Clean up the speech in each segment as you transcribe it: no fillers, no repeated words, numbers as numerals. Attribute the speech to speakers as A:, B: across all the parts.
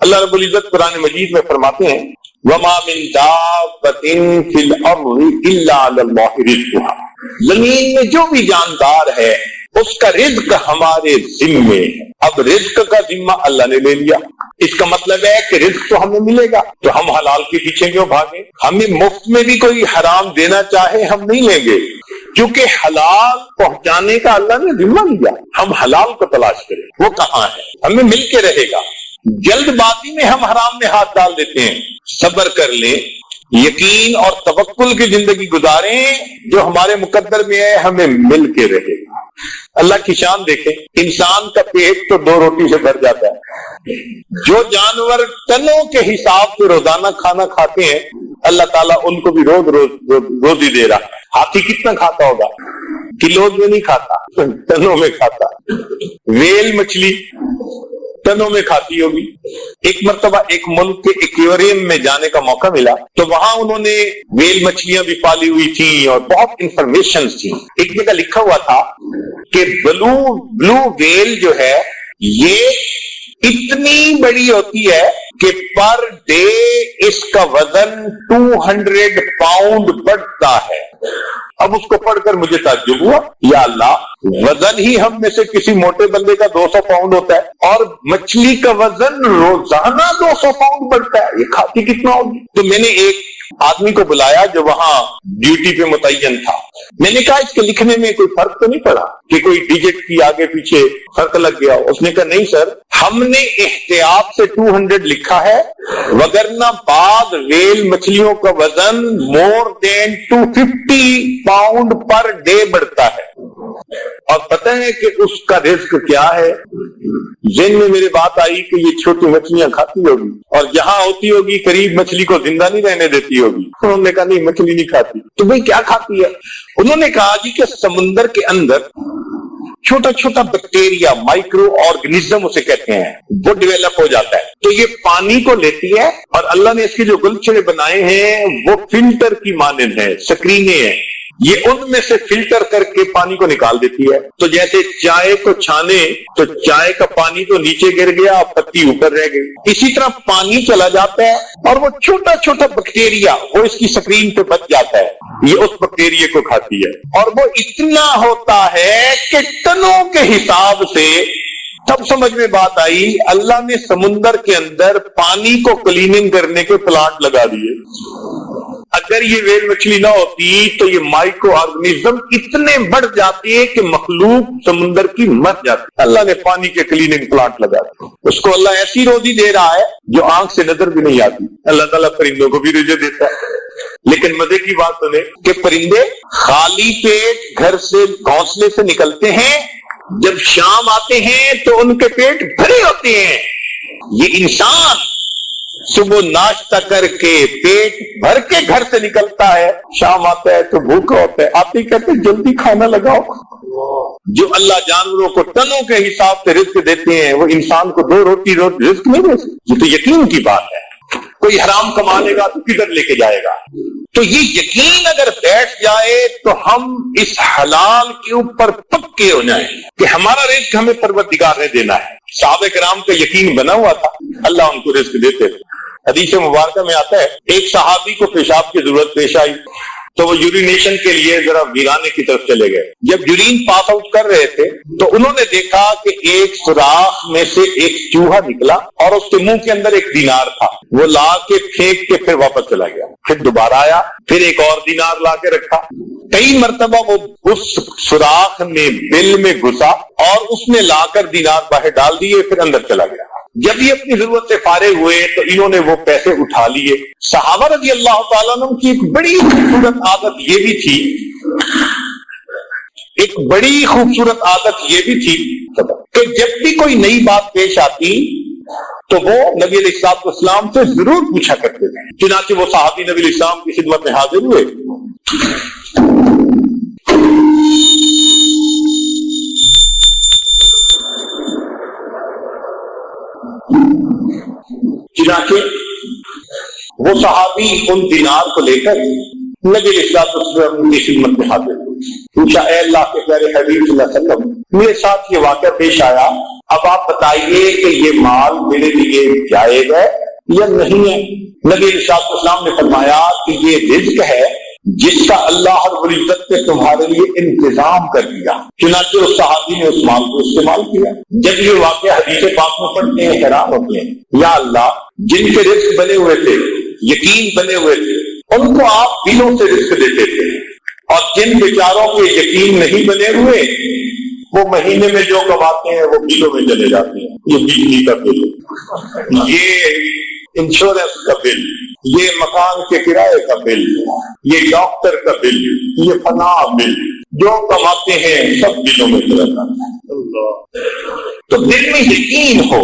A: اللہ رب العزت قرآن مجید میں فرماتے ہیں وَمَا مِن دَابَّةٍ فِي الْأَرْضِ إِلَّا عَلَى اللَّهِ رِزْقُهَا، زمین میں جو بھی جاندار ہے اس کا رزق ہمارے ذمے ہے۔ اب رزق کا ذمہ اللہ نے لے لیا، اس کا مطلب ہے کہ رزق تو ہمیں ملے گا، تو ہم حلال کے پیچھے کیوں بھاگیں؟ ہمیں مفت میں بھی کوئی حرام دینا چاہے ہم نہیں لیں گے، کیونکہ حلال پہنچانے کا اللہ نے ذمہ لیا۔ ہم حلال کو تلاش کریں، وہ کہاں ہے، ہمیں مل کے رہے گا۔ جلد بازی میں ہم حرام میں ہاتھ ڈال دیتے ہیں، صبر کر لیں، یقین اور توکل کی زندگی گزاریں، جو ہمارے مقدر میں ہے ہمیں مل کے رہے گا۔ اللہ کی شان دیکھیں، انسان کا پیٹ تو 2 روٹی سے بھر جاتا ہے، جو جانور ٹنوں کے حساب سے روزانہ کھانا کھاتے ہیں اللہ تعالیٰ ان کو بھی روزی دے رہا ہے۔ ہاتھی کتنا کھاتا ہوگا؟ کلوز میں نہیں کھاتا، ٹنوں میں کھاتا۔ ویل مچھلی ٹنوں میں کھاتی ہوگی۔ ایک مرتبہ ایک ملک کے ایکویریم میں جانے کا موقع ملا تو وہاں انہوں نے ویل مچھلیاں بھی پالی ہوئی تھیں اور بہت انفارمیشن تھی۔ ایک جگہ لکھا ہوا تھا کہ بلو ویل جو ہے یہ اتنی بڑی ہوتی ہے کہ پر ڈے اس کا وزن 200 پاؤنڈ بڑھتا ہے۔ اب اس کو پڑھ کر مجھے تعجب ہوا، یا اللہ، وزن ہی ہم میں سے کسی موٹے بندے کا 200 پاؤنڈ ہوتا ہے اور مچھلی کا وزن روزانہ 200 پاؤنڈ بڑھتا ہے، یہ کھاتی کتنا ہوگی؟ تو میں نے ایک آدمی کو بلایا جو وہاں ڈیوٹی پہ متعین تھا۔ میں نے کہا اس کے لکھنے میں کوئی فرق تو نہیں پڑا کہ کوئی ڈیجٹ کی آگے پیچھے فرق لگ گیا؟ اس نے کہا نہیں سر، ہم نے احتیاط سے 200 لکھا ہے، وگرنہ بعض ویل مچھلیوں کا وزن مور دین 250 پاؤنڈ پر ڈے بڑھتا ہے۔ اور پتہ ہے کہ اس کا رزق کیا ہے؟ ذہن میں میرے بات آئی کہ یہ چھوٹی مچھلیاں کھاتی ہوگی اور جہاں ہوتی ہوگی قریب مچھلی کو زندہ نہیں رہنے دیتی ہوگی۔ انہوں نے کہا نہیں، مچھلی نہیں کھاتی۔ تو بھئی کیا کھاتی ہے؟ انہوں نے کہا جی کہ سمندر کے اندر چھوٹا چھوٹا بیکٹیریا، مائکرو آرگنزم اسے کہتے ہیں، وہ ڈیولپ ہو جاتا ہے، تو یہ پانی کو لیتی ہے اور اللہ نے اس کے جو گلچھڑے بنائے ہیں وہ فلٹر کی مانند ہیں، سکرینے ہیں، یہ ان میں سے فلٹر کر کے پانی کو نکال دیتی ہے۔ تو جیسے چائے کو چھانے تو چائے کا پانی تو نیچے گر گیا، پتی اوپر رہ گئی، اسی طرح پانی چلا جاتا ہے اور وہ چھوٹا چھوٹا بیکٹیریا وہ اس کی سکرین پہ بچ جاتا ہے، یہ اس بیکٹیریا کو کھاتی ہے اور وہ اتنا ہوتا ہے کہ ٹنوں کے حساب سے۔ تب سمجھ میں بات آئی، اللہ نے سمندر کے اندر پانی کو کلیننگ کرنے کے پلانٹ لگا دیے۔ اگر یہ ویل مچھلی نہ ہوتی تو یہ مائکرو آرگنزم اتنے بڑھ جاتے کہ مخلوق سمندر کی مر جاتی۔ اللہ نے پانی کے کلیننگ پلانٹ لگا دیے، اس کو اللہ ایسی روزی دے رہا ہے جو آنکھ سے نظر بھی نہیں آتی۔ اللہ تعالیٰ پرندوں کو بھی رزق دیتا ہے، لیکن مزے کی بات سنیں کہ پرندے خالی پیٹ گھر سے گھونسلے سے نکلتے ہیں، جب شام آتے ہیں تو ان کے پیٹ بھرے ہوتے ہیں۔ یہ انسان صبح ناشتہ کر کے پیٹ بھر کے گھر سے نکلتا ہے، شام آتا ہے تو بھوکا ہوتا ہے، آتے ہی کہتے جلدی کھانا لگاؤ۔ جو اللہ جانوروں کو ٹنوں کے حساب سے رزق دیتے ہیں وہ انسان کو 2 روٹی رزق نہیں دے سکتے۔ یہ تو یقین کی بات ہے۔ کوئی حرام کما لے گا تو کدھر لے کے جائے گا؟ تو یہ یقین اگر بیٹھ جائے تو ہم اس حلال کے اوپر پکے ہو جائیں کہ ہمارا رزق ہمیں پروردگار نے دینا ہے۔ صحابہ کرام کا یقین بنا ہوا تھا، اللہ ان کو رزق دیتے تھے۔ حدیث مبارکہ میں آتا ہے ایک صحابی کو پیشاب کی ضرورت پیش آئی تو وہ یورینیشن کے لیے ذرا ویرانے کی طرف چلے گئے۔ جب یورین پاس آؤٹ کر رہے تھے تو انہوں نے دیکھا کہ ایک سوراخ میں سے ایک چوہا نکلا اور اس کے منہ کے اندر ایک دینار تھا، وہ لا کے پھینک کے پھر واپس چلا گیا، پھر دوبارہ آیا، پھر ایک اور دینار لا کے رکھا۔ کئی مرتبہ وہ اس سوراخ میں بل میں گھسا اور اس نے لا کر دینار باہر ڈال دیے، پھر اندر چلا گیا۔ جب یہ اپنی ضرورت سے فارغ ہوئے تو انہوں نے وہ پیسے اٹھا لیے۔ صحابہ رضی اللہ تعالیٰ عنہ کی ایک بڑی خوبصورت عادت یہ بھی تھی، کہ جب بھی کوئی نئی بات پیش آتی تو وہ نبی علیہ الصلوۃ والسلام سے ضرور پوچھا کرتے تھے۔ چنانچہ وہ صحابی نبی علیہ السلام کی خدمت میں حاضر ہوئے۔ چنانچہ وہ صحابی ان دینار کو لے کر نبی علیہ الصلوۃ والسلام کی خدمت میں حاضر ہوئے۔ پوچھا، اے اللہ کے پیارے حبیب صلی اللہ علیہ وسلم، میرے ساتھ یہ واقعہ پیش آیا، اب آپ بتائیے کہ یہ مال میرے لیے جائز ہے یا نہیں ہے؟ نبی علیہ السلام نے فرمایا کہ یہ رزق ہے جس کا اللہ رب العزت نے تمہارے لیے انتظام کر دیا. چنانچہ اس صحابی نے اس مال کو استعمال کیا. جب یہ واقعہ حدیث پاک میں پڑھتے ہیں حیران ہوتے ہیں، یا اللہ جن کے رزق بنے ہوئے تھے، یقین بنے ہوئے تھے، ان کو آپ دلوں سے رزق دیتے تھے، اور جن بیچاروں کے یقین نہیں بنے ہوئے وہ مہینے میں جو کماتے ہیں وہ بلوں میں چلے جاتے ہیں. یہ بجلی کا بل، یہ انشورنس کا بل، یہ مکان کے کرائے کا بل، یہ ڈاکٹر کا بل، یہ فلاں بل، جو کماتے ہیں سب بلوں میں چلا جاتا ہے. تو دل میں یقین ہو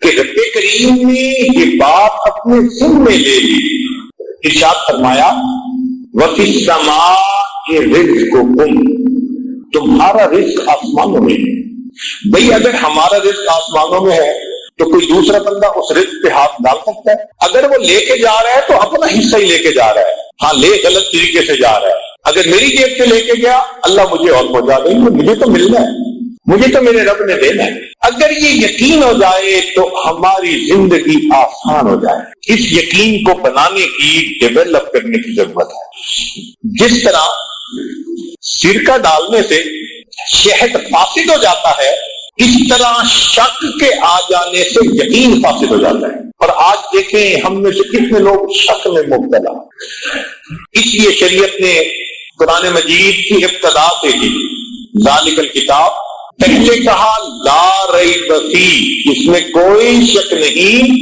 A: کہ رب کریم نے یہ بات اپنے ذمہ میں لے لی. ارشاد فرمایا وَفِي السَّمَاءِ رِزْقُكُمْ، تمہارا رزق آسمانوں میں ہے. بھئی اگر ہمارا رزق آسمانوں میں ہے تو کوئی دوسرا بندہ اس رزق پہ ہاتھ ڈال سکتا ہے؟ اگر وہ لے کے جا رہا ہے تو اپنا حصہ ہی لے کے جا رہا ہے. ہاں لے غلط طریقے سے جا رہا ہے. اگر میری جیب سے لے کے گیا اللہ مجھے اور پہنچا دیں گے، مجھے تو ملنا ہے، مجھے تو میرے رب نے دینا ہے. اگر یہ یقین ہو جائے تو ہماری زندگی آسان ہو جائے. اس یقین کو بنانے کی، ڈیولپ کرنے کی ضرورت ہے. جس طرح سرکہ ڈالنے سے شہد فاسد ہو جاتا ہے، اس طرح شک کے آ جانے سے یقین فاسد ہو جاتا ہے. اور آج دیکھیں ہم میں سے کتنے لوگ شک میں مبتلا. اس لیے شریعت نے قرآن مجید کی ابتدا سے ہی ذالک الکتاب پہلے کہا لا ریب فیہ، اس میں کوئی شک نہیں،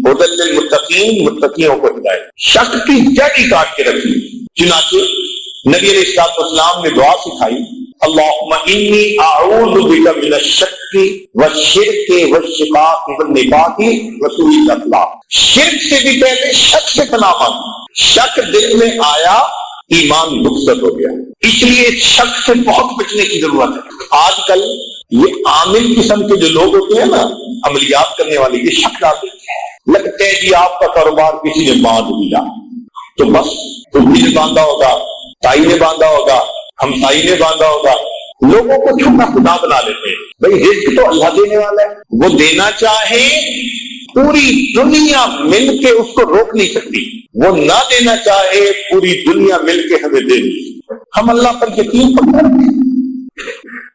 A: ہدی للمتقین، متقیوں کو ہدایت. شک کی جڑ ہی کاٹ کے رکھی. چنانچہ نبی علیہ السلام نے دعا سکھائی اللہم انی اعوذ بک من الشک والشرک والشقاق والنفاق وسوء الاخلاق. شرک سے بھی پہلے شک سے پناہ مانگی. شک دل میں آیا ایمان رخصت ہو گیا. اس لیے شک سے بہت بچنے کی ضرورت ہے. آج کل یہ عامل قسم کے جو لوگ ہوتے ہیں نا، عملیات کرنے والے، یہ شک ڈال دیتے ہیں. لگتا ہے جی آپ کا کاروبار کسی نے باندھ دیا تو بس تمہیں نے باندھا ہوگا، تائی نے باندھا ہوگا، ہمسائی نے باندھا ہوگا. لوگوں کو چھوٹا خدا بنا لیتے ہیں. بھائی رزق تو اللہ دینے والا ہے، وہ دینا چاہے پوری دنیا مل کے اس کو روک نہیں سکتی، وہ نہ دینا چاہے پوری دنیا مل کے ہمیں دے دی. ہم اللہ پر یقین پکڑ ہیں،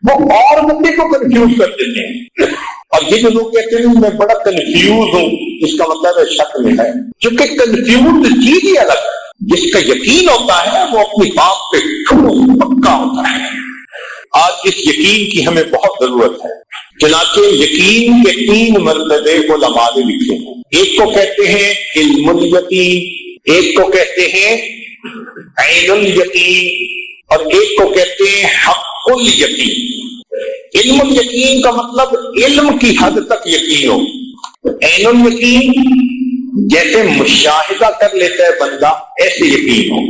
A: وہ اور بندے کو کنفیوز کر دیتے ہیں. اور یہ جو لوگ کہتے ہیں میں بڑا کنفیوز ہوں، اس کا مطلب ہے شک میں ہے. چونکہ کنفیوز چیز ہی الگ ہے. جس کا یقین ہوتا ہے وہ اپنی بات پہ پکا ہوتا ہے. آج اس یقین کی ہمیں بہت ضرورت ہے. چنانچہ یقین کے 3 مرتبے علماء نے لکھے ہیں. ایک کو کہتے ہیں علم الیقین، ایک کو کہتے ہیں عین الیقین، اور ایک کو کہتے ہیں حق الیقین. علم الیقین کا مطلب علم کی حد تک یقین ہو. عین الیقین جیسے مشاہدہ کر لیتا ہے بندہ، ایسے یقین ہو.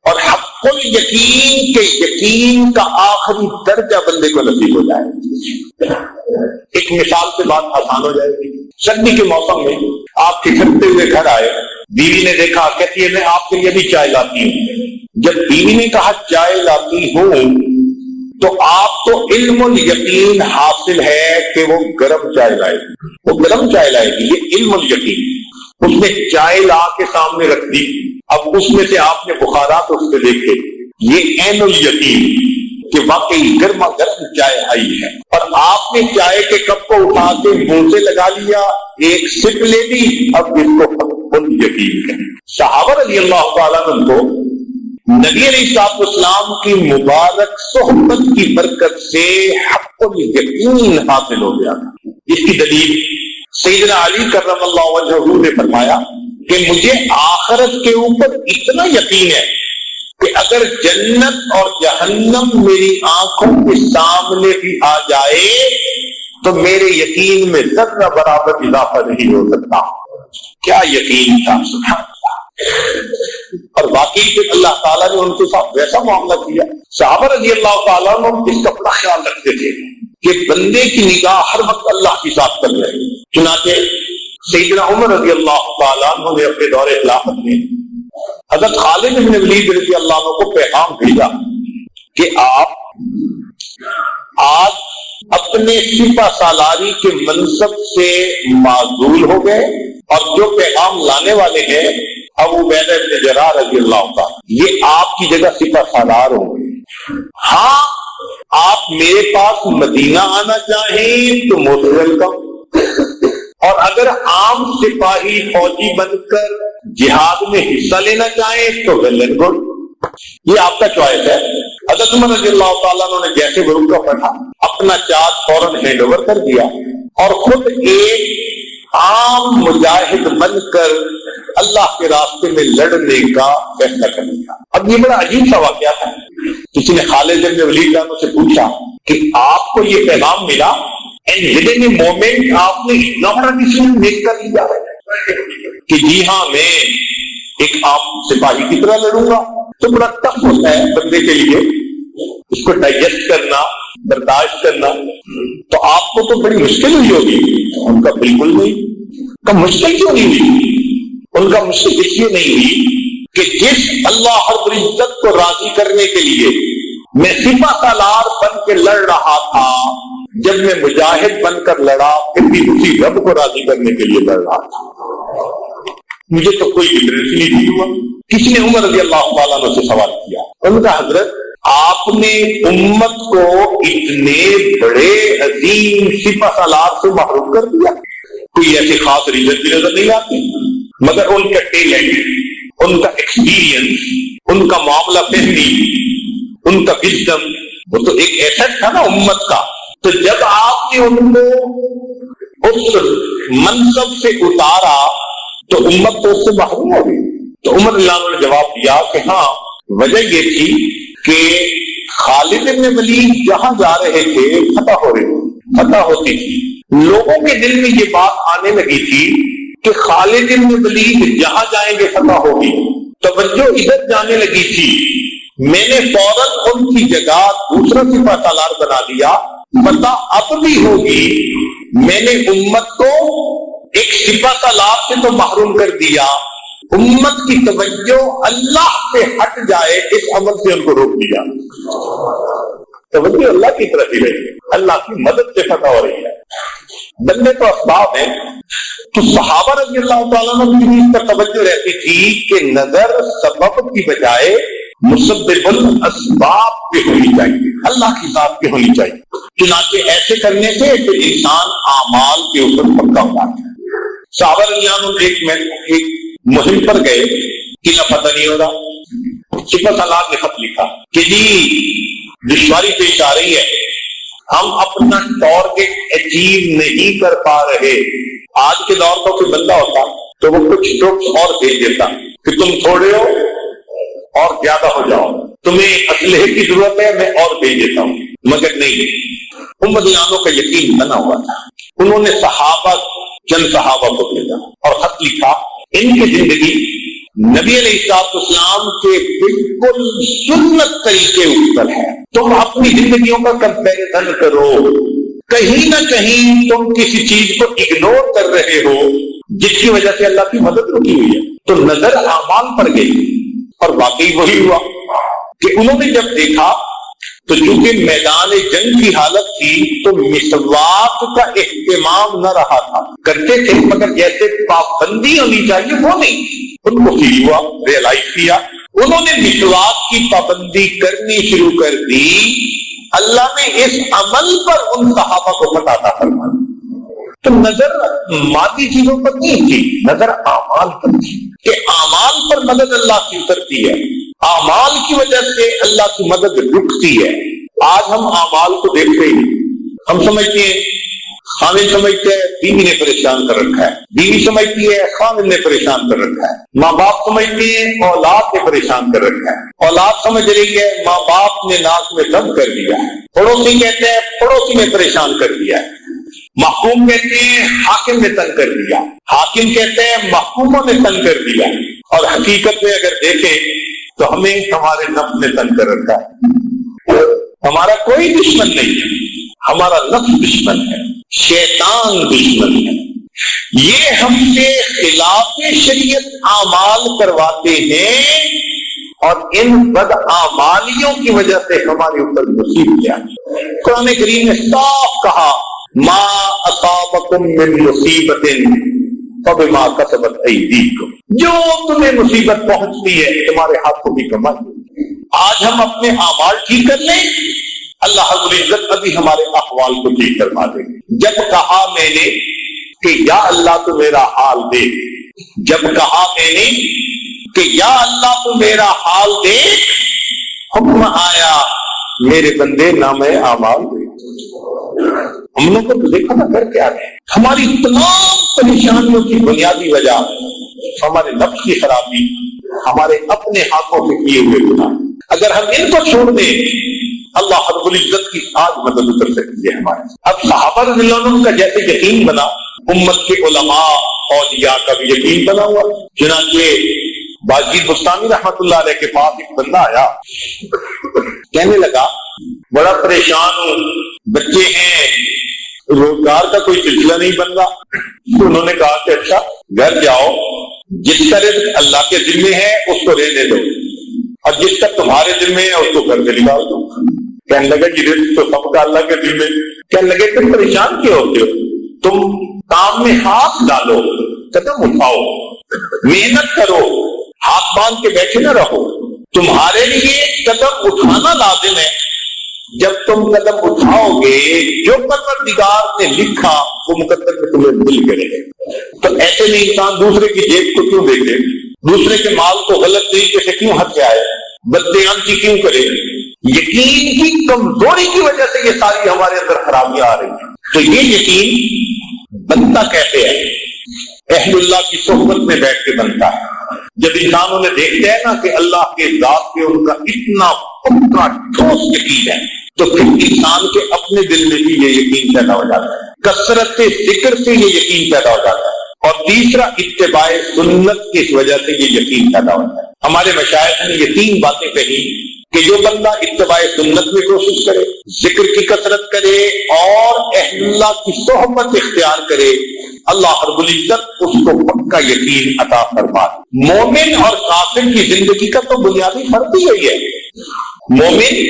A: اور حق الیقین کے یقین کا آخری درجہ بندے کو نصیب ہو جائے. ایک مثال سے بات آسان ہو جائے گی. سردی کے موسم میں آپ ٹھٹکتے ہوئے گھر آئے، بیوی نے دیکھا، کہتی ہے میں آپ کے لیے بھی چائے لاتی ہوں. جب بیوی نے کہا چائے لاتی ہوں تو آپ کو علم الیقین حاصل ہے کہ وہ گرم چائے لائے گی، وہ گرم چائے لائے گی. یہ علم الیقین. اس نے چائے لا کے سامنے رکھ دی، اب اس میں سے آپ نے بخارات اس سے دیکھے. یہ عین الیقین کہ واقعی گرما گرم چائے آئی ہے. اور آپ نے چائے کے کپ کو اٹھا کے منہ سے لگا لیا، ایک سپ لے لی. اب اس کو حق الیقین ہے. صحابہ رضی اللہ تعالیٰ عنہ کو نبی علیہ السلام کی مبارک صحبت کی برکت سے حق الیقین حاصل ہو گیا. اس کی دلیل سیدنا علی کرم اللہ وجہہ نے فرمایا کہ مجھے آخرت کے اوپر اتنا یقین ہے کہ اگر جنت اور جہنم میری آنکھوں کے سامنے بھی آ جائے تو میرے یقین میں ذرہ برابر اضافہ نہیں ہو سکتا. کیا یقین تھا، سبحان اللہ. اور واقعی پھر اللہ تعالیٰ نے ان کے ساتھ ویسا معاملہ کیا. صحابہ رضی اللہ تعالیٰ عنہ اس کا بڑا خیال رکھتے تھے کہ بندے کی نگاہ ہر وقت اللہ کی ساتھ کر رہے. چنانچہ سیدنا عمر رضی اللہ تعالیٰ عنہ نے اپنے دور خلافت میں حضرت خالد بن ولید رضی اللہ عنہ کو پیغام بھیجا کہ آپ آج اپنے سپہ سالاری کے منصب سے معزول ہو گئے، اور جو پیغام لانے والے ہیں ابو عبیدہ بن جراح رضی اللہ تعالی، یہ آپ کی جگہ سپہ سالار ہوں گے۔ ہاں آپ میرے پاس مدینہ آنا چاہیں تو موسٹ ویلکم، اور اگر عام سپاہی فوجی بن کر جہاد میں حصہ لینا چاہیں تو ویل اینڈ گڈ، یہ آپ کا چوائس ہے۔ حضرت عمر رضی اللہ تعالیٰ عنہ نے جیسے گروپ کا پڑھا اپنا چارج فوراً ہینڈ اوور کر دیا اور خود ایک عام مجاہد بن کر اللہ کے راستے میں لڑنے کا فیصلہ کر لیا۔ اب یہ بڑا عجیب سا واقعہ تھا، کسی نے خالد بن ولید سے پوچھا کہ آپ کو یہ پیغام ملا and with in a moment آپ نے اتنا بڑا ڈیسیژن میک کر لیا کہ جی ہاں میں ایک عام سپاہی کی طرح لڑوں گا، تو بڑا ٹف ہوتا ہے بندے کے لیے اس کو ڈائجسٹ کرنا، برداشت کرنا۔ تو آپ کو تو بڑی مشکل ہوئی ہوگی، ان کا بالکل نہیں۔ کا مشکل کیوں نہیں ہوئی؟ ان کا مشکل اس لیے نہیں ہوئی کہ جس اللہ رب العزت کو راضی کرنے کے لیے میں سپہ سالار بن کے لڑ رہا تھا، جب میں مجاہد بن کر لڑا پھر بھی اسی رب کو راضی کرنے کے لیے لڑ رہا تھا، مجھے تو کوئی ڈفرینس نہیں ہوا۔ کسی نے عمر رضی اللہ تعالیٰ عنہ سے سوال کیا، ان کا حضرت آپ نے امت کو اتنے بڑے عظیم سپہ سالار سے محروم کر دیا، کوئی ایسی خاص ریزن بھی نظر نہیں آتی، مگر ان کا ٹیلنٹ، ان کا ایکسپیرینس، ان کا معاملہ فہمی، ان کا وژڈم، وہ تو ایک ایسٹ تھا نا امت کا۔ تو جب آپ نے ان کو اس منصب سے اتارا تو امت تو اس سے محروم ہو گئی۔ تو عمر رضی اللہ عنہ نے جواب دیا کہ ہاں، وجہ یہ تھی کہ خالد بن ولید جہاں جا رہے تھے فتح ہوتی تھی، لوگوں کے دل میں یہ بات آنے لگی تھی کہ خالد بن ولید جہاں جائیں گے فتح ہوگی، توجہ ادھر جانے لگی تھی۔ میں نے فوراً ان کی جگہ دوسرا سپہ سالار بنا دیا، فتح اب بھی ہوگی۔ میں نے امت کو ایک سپہ سالار سے تو محروم کر دیا، امت کی توجہ اللہ سے ہٹ جائے اس عمل سے ان کو روک دیا۔ توجہ اللہ کی طرف ہی رہی، اللہ کی مدد سے فتح ہو رہی ہے۔ بندے تو اسباب ہیں، تو صحابہ رضی اللہ تعالیٰ عنہ کی اس پر توجہ رہتی تھی کہ نظر سبب کی بجائے مسبب الاسباب پہ ہونی چاہیے، اللہ کی ذات پہ ہونی چاہیے۔ چنانچہ ایسے کرنے سے کہ انسان اعمال کے اوپر پکا ہوتا ہے۔ صحابہ رضی اللہ عنہ ایک مہم پر گئے، قلعہ فتح نہیں ہو رہا، سپہ سالار نے خط لکھا کہ جی دشواری پیش آ رہی ہے، ہم اپنا ٹارگٹ اچیو نہیں کر پا رہے۔ آج کے دور کا کوئی بندہ ہوتا تو وہ کچھ ٹرپس اور بھیج دیتا کہ تم تھوڑے ہو اور زیادہ ہو جاؤ، تمہیں اسلحے کی ضرورت ہے، میں اور بھیج دیتا ہوں، مگر نہیں۔ عمر رضی اللہ عنہ کا یقین بنا ہوا تھا، انہوں نے چند صحابہ کو بھیجا اور خط لکھا، ان کی زندگی نبی علیہ السلام کے بالکل سنت طریقے اوپر ہے، تم اپنی زندگیوں کا کمپیریزن کرو، کہیں نہ کہیں تم کسی چیز کو اگنور کر رہے ہو جس کی وجہ سے اللہ کی مدد رکی ہوئی ہے۔ تو نظر اعمال پر گئی اور واقعی وہی ہوا کہ انہوں نے جب دیکھا تو چونکہ میدان جنگ کی حالت تھی تو مسواک کا اہتمام نہ رہا تھا، کرتے تھے مگر جیسے پابندی ہونی چاہیے وہ نہیں۔ ان کو فیل ہوا، ریئلائز کیا، انہوں نے مسواک کی پابندی کرنی شروع کر دی۔ اللہ نے اس عمل پر ان صحابہ کو فتح عطا فرمائی۔ تو نظر مادی چیزوں پر نہیں تھی، نظر اعمال پر تھی کہ اعمال پر مدد اللہ کی اترتی ہے، اعمال کی وجہ سے اللہ کی مدد رکتی ہے۔ آج ہم اعمال کو دیکھتے ہی ہم سمجھتے ہیں خامد سمجھتے ہیں بیوی نے پریشان کر رکھا ہے، بیوی سمجھتی ہے خامد نے پریشان کر رکھا ہے، ماں باپ سمجھتے ہیں اولاد نے پریشان کر رکھا ہے، اولاد سمجھ رہی ہے ماں باپ نے ناک میں دم کر دیا ہے، پڑوسی کہتے ہیں پڑوسی نے پریشان کر دیا ہے، محکوم کہتے ہیں حاکم نے تنگ کر دیا، حاکم کہتے ہیں محکوموں نے تنگ کر دیا۔ اور حقیقت میں اگر دیکھیں تو ہمیں ہمارے نفس نے تنگ کر رکھا ہے۔ ہمارا کوئی دشمن نہیں ہے، ہمارا نفس دشمن ہے، شیطان دشمن ہے۔ یہ ہم سے خلاف شریعت اعمال کرواتے ہیں اور ان بدعمالیوں کی وجہ سے ہمارے اوپر مصیبتیں آئی۔ قرآن کریم نے صاف کہا ما اصابکم من مصیبت فبما کسبت ایدیکم، جو تمہیں مصیبت پہنچتی ہے تمہارے ہاتھوں کی کمائی۔ آج ہم اپنے اعمال ٹھیک کر لیں، اللہ رب العزت ابھی ہمارے احوال کو ٹھیک کروا دے۔ جب کہا میں نے کہ یا اللہ تو میرا حال دے، جب کہا میں نے کہ یا اللہ تو میرا حال دے، حکم آیا میرے بندے نامہ اعمال دے۔ ہم لوگ کو دیکھو نا کر کیا ہے، ہماری تمام پریشانیوں کی بنیادی وجہ ہمارے نفس کی خرابی، ہمارے اپنے ہاتھوں سے کیے ہوئے گناہ۔ اگر ہم ان کو چھوڑ دیں اللہ رب العزت کی آج مدد اتر سکتی ہے ہمارے۔ اب صحابہ رضی اللہ عنہم کا جیسے یقین بنا، امت کے علماء اولیاء کا بھی یقین بنا ہوا۔ چنانچہ باجی بستانی رحمت اللہ علیہ کے پاس ایک بندہ آیا، کہنے لگا بڑا پریشان ہوں، بچے ہیں، روزگار کا کوئی سلسلہ نہیں بن رہا۔ تو انہوں نے کہا کہ اچھا گھر جاؤ، جس کا رزق اللہ کے ذمے ہے اس کو رہنے دو، اور جس کا تمہارے ذمے ہے اس کو گھر سے نکال دو۔ کہنے لگا کہ رزق تو سب کا اللہ کے ذمے۔ کہنے لگے تم پریشان کیوں ہوتے ہو؟ تم کام میں ہاتھ ڈالو، قدم اٹھاؤ، محنت کرو، ہاتھ باندھ کے بیٹھے نہ رہو۔ تمہارے لیے قدم اٹھانا لازم ہے۔ جب تم قدم اٹھاؤ گے، جو پروردگار نے لکھا وہ مقدر میں تمہیں مل کرے گا۔ تو ایسے میں انسان دوسرے کی جیب کو کیوں دیکھے، دوسرے کے مال کو غلط طریقے سے کیوں ہتھ آئے، بددیانتی کیوں کرے؟ یقین کی کمزوری کی وجہ سے یہ ساری ہمارے اندر خرابیاں آ رہی ہیں۔ تو یہ یقین بنتا کہتے ہیں، اہل اللہ کی صحبت میں بیٹھ کے بنتا ہے۔ جب انسان انہیں دیکھتے ہیں نا کہ اللہ کے ذات پہ ان کا اتنا پکا ٹھوس یقین ہے، تو پھر انسان کے اپنے دل میں بھی یہ یقین پیدا ہو جاتا ہے، کثرت ذکر سے یہ یقین پیدا ہو جاتا ہے، اور تیسرا اتباع سنت کی وجہ سے یہ یقین پیدا ہوتا ہے۔ ہمارے مشائخ نے یہ 3 باتیں کہی کہ جو بندہ اتباع سنت میں کوشش کرے، ذکر کی کثرت کرے اور اہل اللہ کی صحبت اختیار کرے، اللہ رب العزت اس کو پکا یقین عطا فرمائے۔ مومن اور کافر کی زندگی کا تو بنیادی فرق ہی یہی ہے۔ مومن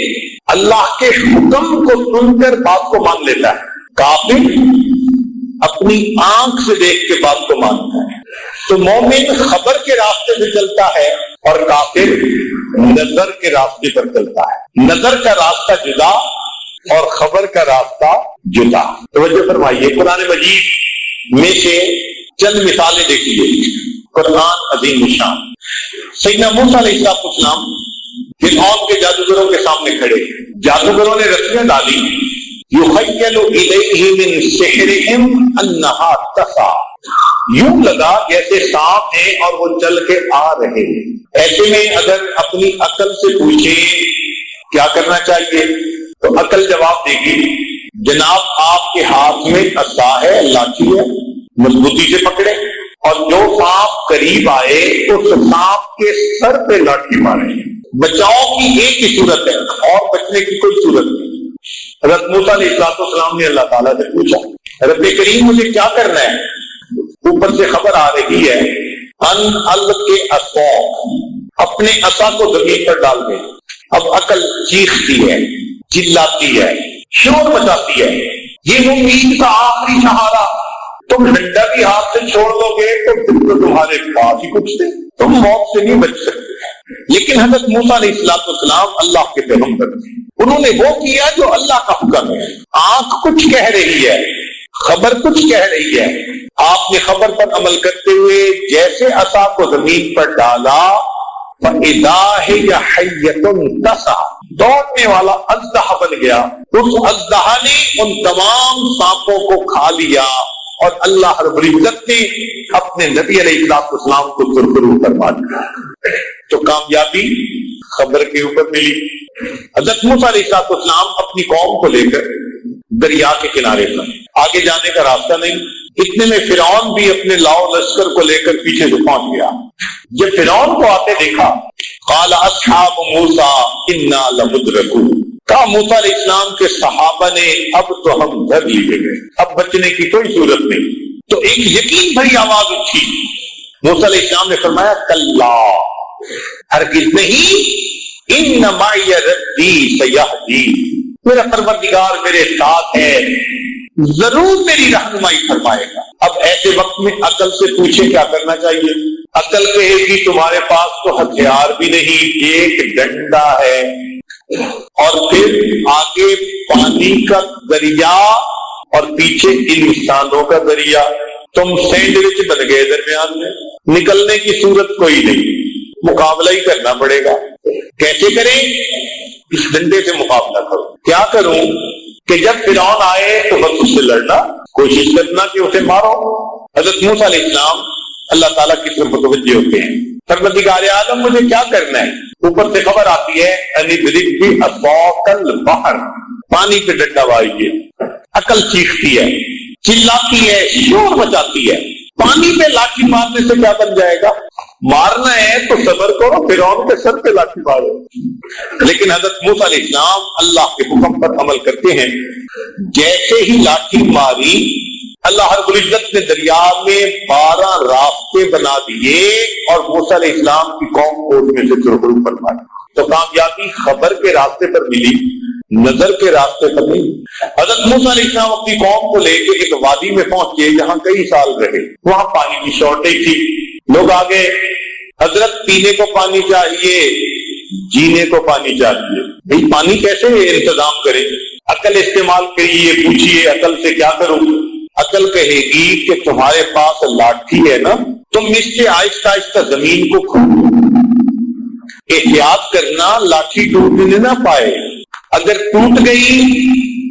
A: اللہ کے حکم کو سن کر بات کو مان لیتا ہے، کافر اپنی آنکھ سے دیکھ کے بات کو مانتا ہے۔ تو مومن خبر کے راستے سے چلتا ہے اور کافر نظر کے راستے پر چلتا ہے۔ نظر کا راستہ جدا اور خبر کا راستہ جدا۔ توجہ فرمائیے، قرآن مجید میں سے چند مثالیں دیکھیے۔ قرآن عظیم الشان، سیدنا موسیٰ علیہ السلام فرعون کے جادوگروں کے سامنے کھڑے، جادوگروں نے رسیاں ڈالی، یخیل الیہ من سحرہم انہا تسعی، یوں لگا جیسے سانپ ہیں اور وہ چل کے آ رہے ہیں۔ ایسے میں اگر اپنی عقل سے پوچھیں کیا کرنا چاہیے تو عقل جواب دے گی جناب آپ کے ہاتھ میں عصا ہے، لاٹھی ہے، مضبوطی سے پکڑے، اور جو سانپ قریب آئے اس سانپ کے سر پہ لاٹھی مارے۔ بچاؤ کی ایک ہی صورت ہے اور بچنے کی کوئی صورت نہیں۔ حضرت موسیٰ علیہ السلام نے اللہ تعالیٰ سے پوچھا رب کریم مجھے کیا کرنا ہے؟ اوپر سے خبر آ رہی ہے ان الق عصا، اپنے عصا کو زمین پر ڈال دے۔ اب عقل چیختی ہے، چلاتی ہے، شور مچاتی ہے، یہ امید کا آخری سہارا، تم ڈنڈا بھی ہاتھ سے چھوڑ دو گے تو پھر تو تمہارے پاس ہی کچھ تھے، تم موت سے نہیں بچ سکتے۔ لیکن حضرت موسیٰ علیہ السلام اللہ کے پیغمبر تھے، انہوں نے وہ کیا جو اللہ کا حکم ہے۔ آنکھ کچھ کہہ رہی ہے، خبر کچھ کہہ رہی ہے، آپ نے خبر پر عمل کرتے ہوئے جیسے عصا کو زمین پر ڈالا فَإِذَا هِيَ حَيَّةٌ تَسْعَىٰ، دوڑنے والا اژدہا بن گیا۔ اس اژدہا نے ان تمام سانپوں کو کھا لیا اور اللہ رب العزت نے اپنے نبی علیہ السلام کو سرخرو فرما دیا۔ تو کامیابی خبر کے اوپر ملی۔ حضرت موسیٰ علیہ السلام اپنی قوم کو لے کر دریا کے کنارے پر، آگے جانے کا راستہ نہیں، اتنے میں فرعون بھی اپنے لاؤ لشکر کو لے کر پیچھے سے پہنچ گیا۔ جب فرعون کو آتے دیکھا قال اصحاب موسیٰ انا لمدرکون، کہا موسیٰ علیہ السلام کے صحابہ نے اب تو ہم دھر لیے گئے، اب بچنے کی کوئی صورت نہیں۔ تو ایک یقین بھری آواز اٹھی، موسیٰ علیہ السلام نے فرمایا کلا، ہرگز نہیں، ان معی ربی سیہدین، میرا پروردگار میرے ساتھ ہے، ضرور میری رہنمائی فرمائے گا۔ اب ایسے وقت میں عقل سے پوچھے کیا کرنا چاہیے؟ عقل کہے گی تمہارے پاس تو ہتھیار بھی نہیں، ایک ڈنڈا ہے، اور پھر آگے پانی کا دریا اور پیچھے انسانوں کا دریا، تم سینڈوچ بن گئے درمیان میں، نکلنے کی صورت کوئی نہیں، مقابلہ ہی کرنا پڑے گا۔ کیسے کریں؟ اس ڈنڈے سے مقابلہ کرو۔ کیا کروں کہ جب فرعون آئے تو بس اس سے لڑنا، کوشش کرنا کہ اسے مارو۔ حضرت موسیٰ علیہ السلام اللہ تعالیٰ کی طرف متوجہ ہوتے ہیں، پروردگار عالم مجھے کیا کرنا ہے؟ اوپر سے خبر آتی ہے ان اضرب بعصاک البحر، پانی پہ ڈنڈا ماریے۔ عقل چیختی ہے، چلاتی ہے، شور مچاتی ہے، پانی پہ لاٹھی مارنے سے کیا بن جائے گا؟ مارنا ہے تو صبر کرو، فرعون کے سر پہ لاٹھی مارو۔ لیکن حضرت موسیٰ علیہ السلام اللہ کے حکم پر عمل کرتے ہیں، جیسے ہی لاٹھی ماری اللہ رب العزت نے دریا میں 12 راستے بنا دیے اور موسیٰ علیہ السلام کی قوم کو ان میں سے چرخرو فرمائی۔ تو کامیابی خبر کے راستے پر ملی، نظر کے راستے پر نہیں۔ حضرت موسیٰ علیہ السلام اپنی قوم کو لے کے ایک وادی میں پہنچے جہاں کئی سال رہے، وہاں پانی کی شارٹیج تھی، لوگ آگے حضرت پینے کو پانی چاہیے، جینے کو پانی چاہیے، بھئی پانی کیسے انتظام کریں؟ عقل استعمال کریے، پوچھیے عقل سے کیا کروں؟ عقل کہے گی کہ تمہارے پاس لاٹھی ہے نا، تم اس سے آہستہ آہستہ زمین کو کھودو، احتیاط کرنا لاٹھی ٹوٹنے نہ پائے، اگر ٹوٹ گئی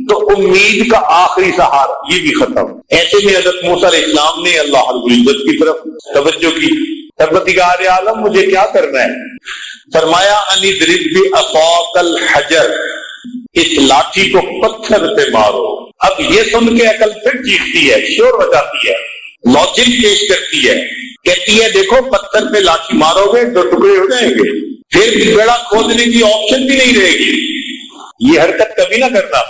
A: تو امید کا آخری سہارا یہ بھی ختم۔ ایسے میں حضرت موسیٰ علیہ السلام نے اللہ رب العزت کی طرف توجہ کی، پروردگار عالم مجھے کیا کرنا ہے؟ فرمایا ان اضرب بعصاک الحجر، اس لاٹھی کو پتھر پہ مارو۔ اب یہ سن کے عقل پھر چیختی ہے، شور بجاتی ہے، لاجک پیش کرتی ہے، کہتی ہے دیکھو پتھر پہ لاٹھی مارو گے تو ٹکڑے ہو جائیں گے، پھر بیڑا کھودنے کی آپشن بھی نہیں رہے گی، یہ حرکت کبھی نہ کرنا۔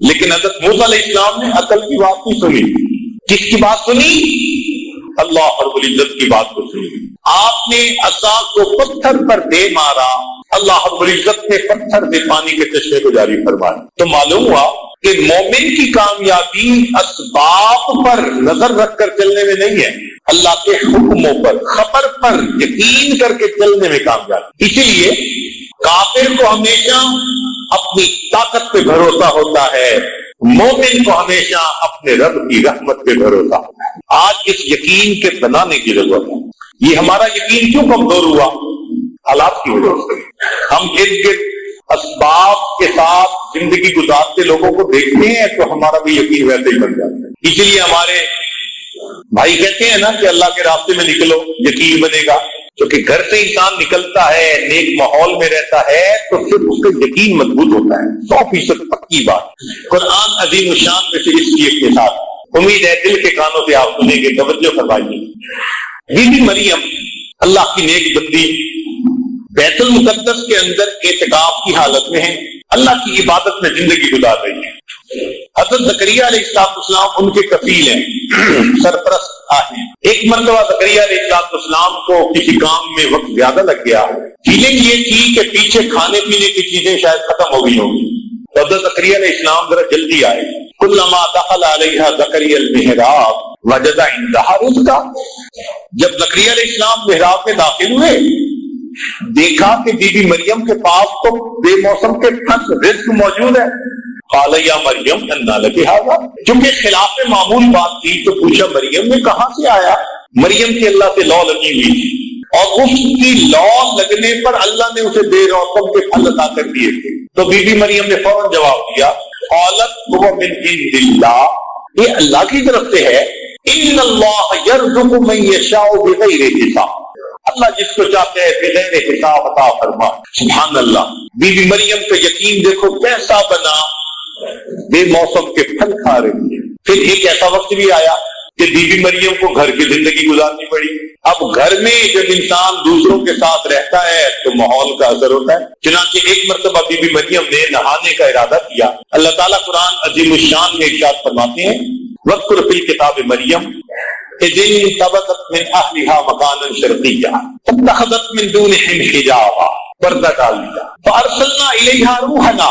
A: لیکن حضرت موسیٰ علیہ السلام نے عقل کی بات نہیں سنی۔ کس کی بات سنی؟ اللہ رب العزت کی بات کو سنی۔ آپ نے عصا کو پتھر پر دے مارا، اللہ رب العزت نے پتھر سے پانی کے چشمے کو جاری فرمایا۔ تو معلوم ہوا کہ مومن کی کامیابی اسباب پر نظر رکھ کر چلنے میں نہیں ہے، اللہ کے حکموں پر، خبر پر یقین کر کے چلنے میں کامیابی۔ اسی لیے کافر کو ہمیشہ اپنی طاقت پہ بھروسہ ہوتا ہے، مومن کو ہمیشہ اپنے رب کی رحمت پہ بھروسہ ہوتا ہے۔ آج اس یقین کے بنانے کی ضرورت ہے۔ یہ ہمارا یقین کیوں کمزور ہوا؟ حالات کی وجہ سے۔ ہم ارد گرد اسباب کے ساتھ زندگی گزارتے لوگوں کو دیکھتے ہیں تو ہمارا بھی یقین ویسے ہی بن جاتا ہے۔ اسی لیے ہمارے بھائی کہتے ہیں نا کہ اللہ کے راستے میں نکلو یقین بنے گا، کیونکہ گھر سے انسان نکلتا ہے، نیک ماحول میں رہتا ہے تو پھر اس کا یقین مضبوط ہوتا ہے، 100% پکی بات۔ قرآن عظیم الشان میں سے اس کی ایک مثال، امید ہے دل کے کانوں سے آپ سنیں گے، توجہ فرمائیے۔ بی بی مریم اللہ کی نیک بندی بیت المقدس کے اندر اعتکاف کی حالت میں ہے، اللہ کی عبادت میں زندگی گزار رہی ہے۔ حضرت زکریا علیہ السلام ان کے کفیل ہیں، سرپرست ہیں۔ ایک مرتبہ زکریا علیہ السلام کو کسی کام میں وقت زیادہ لگ گیا، فیلنگ یہ تھی کہ پیچھے کھانے پینے کی چیزیں شاید ختم ہو گئی ہوں گی، تو حضرت زکریا علیہ السلام ذرا جلدی آئے۔ کلما دخل علیہا زکریا المحراب وجد عندہا رزقا، جب زکریا علیہ السلام محراب میں داخل ہوئے دیکھا کہ بی بی مریم کے پاس تو بے موسم کے پھل رزق موجود ہے۔ قال یا مریم انا لک ھذا، چونکہ خلاف معمول بات تھی تو پوچھا مریم نے کہاں سے آیا؟ مریم کی اللہ سے لو لگی ہوئی تھی اور اس کی لو لگنے پر اللہ نے اسے بے موسم کے پھل عطا کر دیے تھے، تو بی بی مریم نے فوراً جواب دیا قالت هو من عند اللہ، یہ اللہ کی طرف سے ہے، ان اللہ یرزق من یشاء بغیر حساب، اللہ جس کو چاہتے ہیں بغیر حساب عطا فرما۔ سبحان اللہ، بی بی مریم کا یقین دیکھو کیسا بنا، بے موسم کے پھل کھا رہی ہے۔ پھر ایک ایسا وقت بھی آیا کہ بی بی مریم کو گھر کی زندگی گزارنی پڑی۔ اب گھر میں جب انسان دوسروں کے ساتھ رہتا ہے تو ماحول کا اثر ہوتا ہے، چنانچہ ایک مرتبہ بی بی مریم نے نہانے کا ارادہ کیا۔ اللہ تعالیٰ قرآن عظیم الشان میں ارشاد فرماتے ہیں وَاذْكُرْ فِي الْكِتَابِ مریم إذ انتبذت من أهلها مكانا شرقيا فاتخذت من دونهم حجابا، پردہ ڈال دیا، فارسلنا الیہا روحنا،